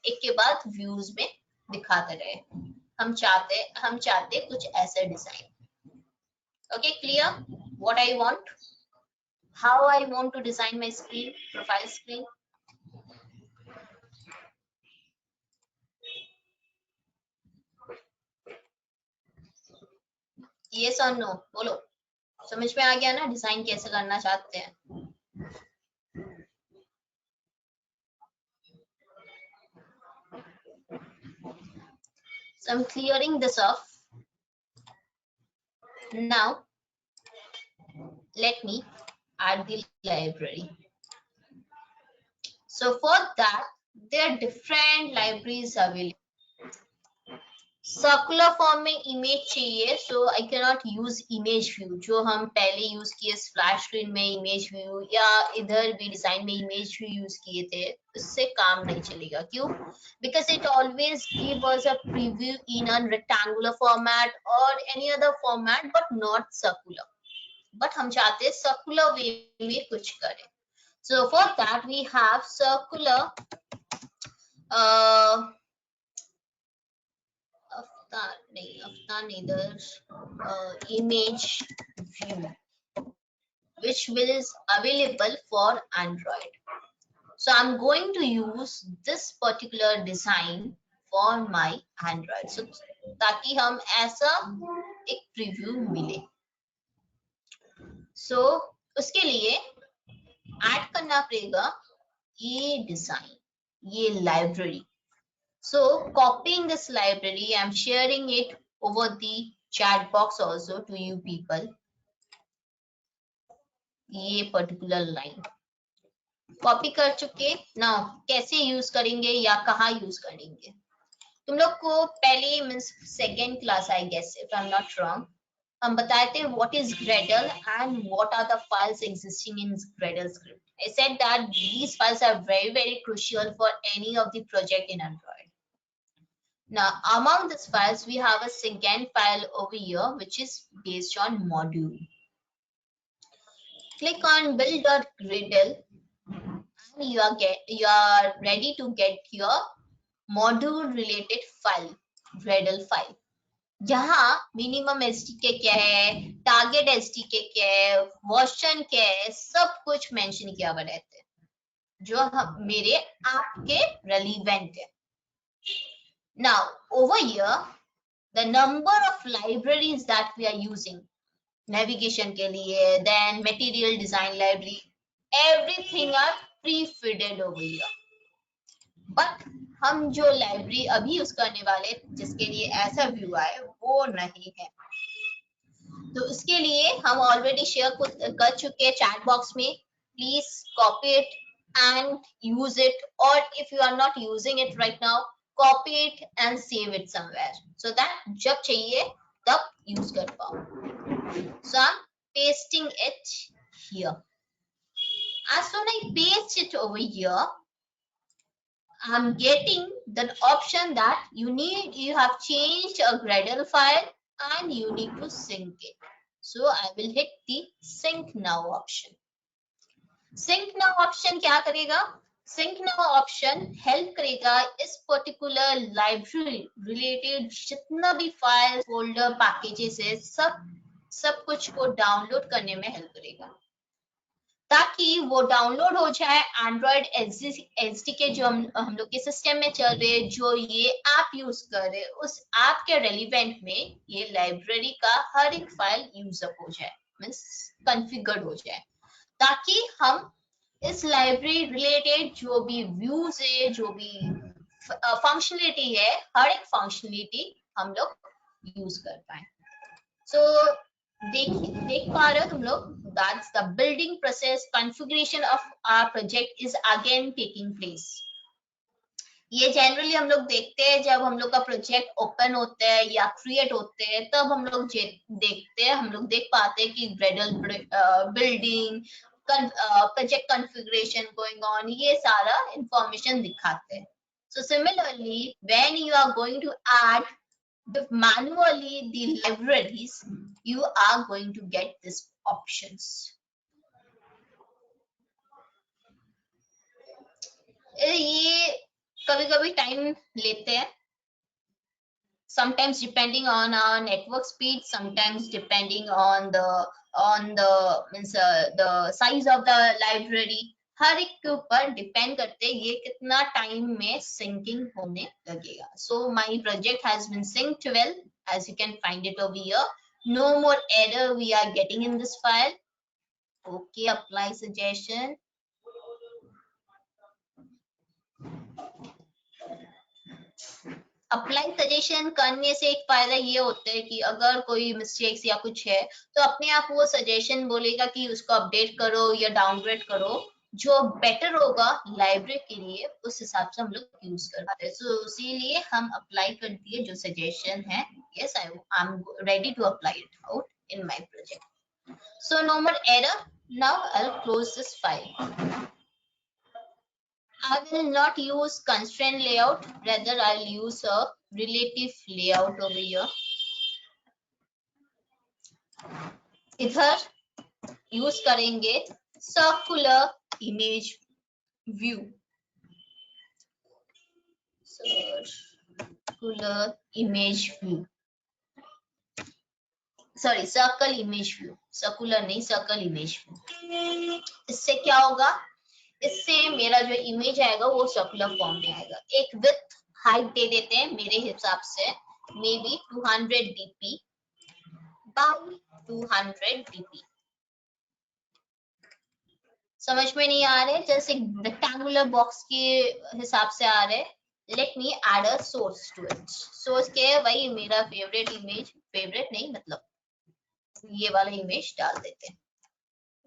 एक के बाद व्यूज में दिखाते रहे. हम चाहते कुछ ऐसे design. Okay, clear what I want, how I want to design my screen, profile screen. Yes और नो बोलो. समझ में आ गया ना डिजाइन कैसे करना चाहते हैं? So I'm clearing this off. Now let me add the library. So for that there are different libraries available. Circular form में इमेज चाहिए, so I can not use image view जो हम पहले यूज किए स्प्लैश स्क्रीन में image view, या इधर भी डिजाइन में इमेज व्यू यूज किए थे, उससे काम नहीं चलेगा. क्यों? Because it always give us a preview in a rectangular format और any other format but not circular. But हम चाहते हैं सर्कुलर वे में कुछ करें. So for that we have circular image view which is available for Android. So I'm going to use this particular design for my Android. So ताकि हम ऐसा एक प्रीव्यू मिले. So उसके लिए ऐड करना पड़ेगा ये डिजाइन, ये library. So copying this library, I'm sharing it over the chat box also to you people. ये particular line copy कर चुके. Now कैसे यूज करेंगे या कहाँ यूज करेंगे? तुम लोग को पहले means second class I guess if I am not wrong, हम बताए थे what is Gradle and what are the files existing in Gradle script. I said that these files are very crucial for any of the project in Android. Now, among these files, we have a second file over here, which is based on module. Click on build.gradle and you are ready to get your module related file, Gradle file. जहाँ minimum SDK क्या है, target SDK क्या है, version क्या है, सब कुछ mention किया हुआ रहता है जो मेरे ऐप के रेलिवेंट है. Now over here the number of libraries that we are using, navigation के लिए, then material design library, everything are pre-fitted over here. But हम जो लाइब्रेरी अभी यूज करने वाले जिसके लिए ऐसा व्यू आए वो नहीं है. तो उसके लिए हम ऑलरेडी शेयर कर चुके हैं चैट बॉक्स में. Please copy it and use it, or if you are not using it right now, copy it and save it somewhere so that जब चाहिए तब use कर पाओ. So I'm pasting it here. As soon as I paste it over here, I'm getting the option that you have changed a Gradle file and you need to sync it. So I will hit the sync now option. Sync now option क्या करेगा? Sync now option help करेगा इस particular library related जितना भी files, folder, packages है, सब कुछ को download करने में help करेगा, ताकि वो डाउनलोड हो जाए एंड्रॉइड एसडीके जो हम लोग के सिस्टम में चल रहे, जो ये ऐप यूज कर रहे, उस ऐप के रेलिवेंट में ये लाइब्रेरी का हर एक फाइल यूज अप हो जाए, मींस कॉन्फ़िगर्ड हो जाए, ताकि हम इस लाइब्रेरी रिलेटेड जो भी व्यूज है, जो भी फंक्शनलिटी है, हर एक फंक्शनलिटी हम लोग यूज कर पाए. सो देख पा रहे हो तुम लोग, that's the building process configuration of our project is again taking place. ये जनरली हम लोग देखते हैं जब हम लोग का प्रोजेक्ट ओपन होता है या क्रिएट होते हैं, तब हम लोग देखते हैं, हम लोग देख पाते हैं कि Gradle building, project configuration going on, ये सारा इंफॉर्मेशन दिखाते हैं. So similarly, when you are going to add manually the libraries, you are going to get these options. ये कभी-कभी टाइम लेते हैं, sometimes depending on our network speed, sometimes depending on the size of the library. हर एक के ऊपर depend करते हैं ये कितना टाइम में सिंकिंग होने लगेगा. So my project has been synced well, as you can find it over here. No more error we are getting in this file. Okay, apply suggestion. Apply suggestion करने से एक फायदा ये होता है कि अगर कोई मिस्टेक्स या कुछ है तो अपने आप वो सजेशन बोलेगा कि उसको अपडेट करो या डाउनग्रेड करो, जो बेटर होगा लाइब्रेरी के लिए, उस हिसाब से हम लोग यूज करते हैं. सो इसीलिए हम अप्लाई कर दिए जो सजेशन है. Yes, I am ready to apply it out in my project. So no more error. Now I will close this file. I will not use constraint layout, rather I'll use a relative layout over here. इधर use करेंगे circular image view. Circular image view. Sorry, circle image view. Circular नहीं, circle image view. इससे क्या होगा? इससे मेरा जो image आएगा वो सर्कुलर फॉर्म में आएगा. एक विड्थ हाइट दे देते हैं मेरे हिसाब से, maybe 200 dp by 200 dp. समझ में नहीं आ रहे, जैसे रेक्टेंगुलर बॉक्स के हिसाब से आ रहे. Let me add a source to it. Source के वही मेरा फेवरेट इमेज, फेवरेट नहीं मतलब ये वाला इमेज डाल देते हैं.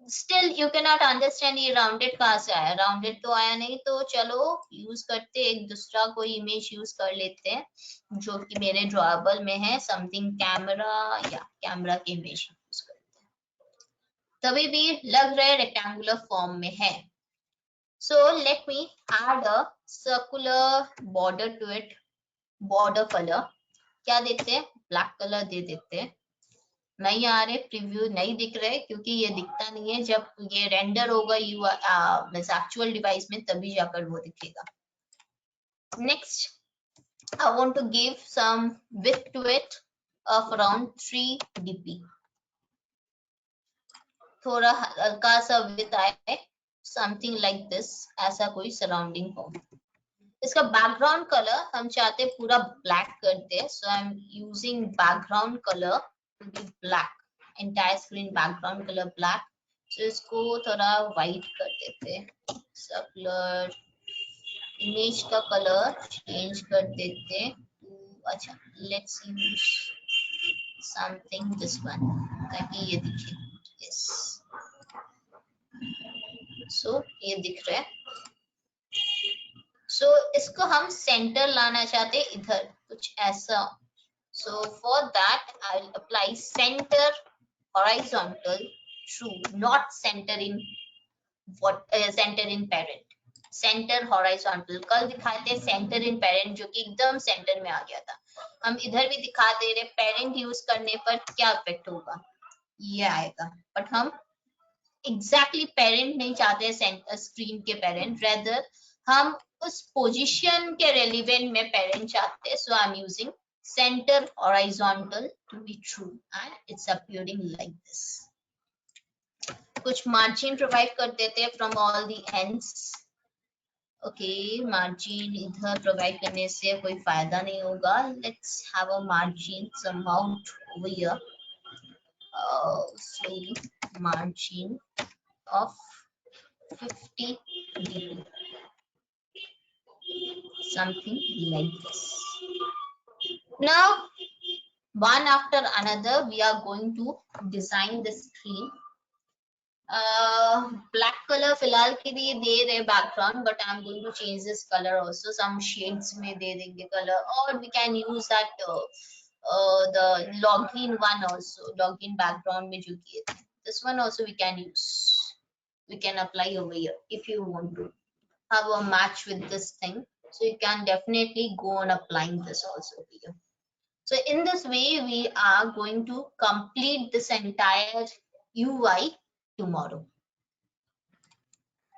Still you can not understand ये राउंडेड कहाँ से आया. राउंडेड तो आया नहीं, तो चलो यूज करते एक दूसरा कोई इमेज यूज कर लेते हैं जो कि मेरे ड्रॉएबल में है. समथिंग कैमरा या कैमरा की इमेज यूज करते हैं, तभी भी लग रहा है रेक्टेंगुलर फॉर्म में है. So let me add a circular border to it. Border colour क्या देते हैं? ब्लैक कलर दे देते हैं. नहीं आ रहे, प्रीव्यू नहीं दिख रहे क्योंकि ये दिखता नहीं है. जब ये रेंडर होगा एक्चुअल डिवाइस में तभी जाकर वो दिखेगा. Next I want to give some width to it of around 3 dp. थोड़ा हल्का सा विड्थ आए, समथिंग लाइक दिस, ऐसा कोई सराउंडिंग हो. इसका बैकग्राउंड कलर हम चाहते पूरा ब्लैक करते हैं. So I am using background colour to be black, entire screen background color black. So इसको थोड़ा white कर देते हैं. Circular image का कलर चेंज कर देते हैं. अच्छा, let's use something this one ताकि ये दिखे. Yes. So ये दिख रहा है. So इसको हम सेंटर लाना चाहते हैं इधर कुछ ऐसा. So for that I will apply center horizontal true, not center in center in parent. Centre horizontal कल दिखाए थे सेंटर इन पेरेंट जो कि एकदम सेंटर में आ गया था. हम इधर भी दिखा दे रहे पेरेंट यूज करने पर क्या इफेक्ट होगा ये आएगा. बट हम एग्जैक्टली पेरेंट नहीं चाहते सेंटर स्क्रीन के पेरेंट, रेदर हम उस पोजीशन के रेलिवेंट में पेरेंट चाहते हैं. So I am using centre horizontal to be true and it's appearing like this. कुछ मार्जिन प्रोवाइड कर देते हैं from all the ends. Okay margin इधर प्रोवाइड करने से कोई फायदा नहीं होगा. Let's have a margin some amount over here. So margin of 50 dB, something like this. Now one after another we are going to design the screen. Black color फिलहाल के लिए दे रहे background, but I am going to change this color also. Some shades में दे देंगे color, or we can use that the login one also, login background में जो किए थे. This one also we can use. We can apply over here if you want to have a match with this thing. So you can definitely go on applying this also here. So in this way we are going to complete this entire UI tomorrow.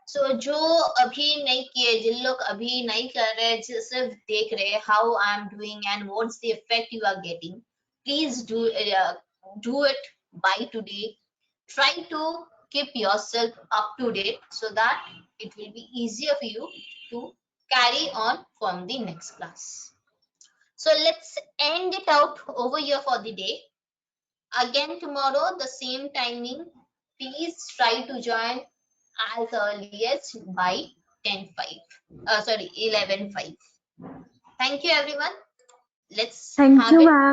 So जो अभी नहीं किए, जिन लोग अभी नहीं कर रहे, सिर्फ देख रहे how I am doing and what's the effect you are getting, please do it by today. Try to keep yourself up to date so that it will be easier for you to carry on from the next class. So let's end it out over here for the day. Again tomorrow the same timing. Please try to join as earliest by 11:05. Thank you everyone. Let's Thank have you, it. ma'am.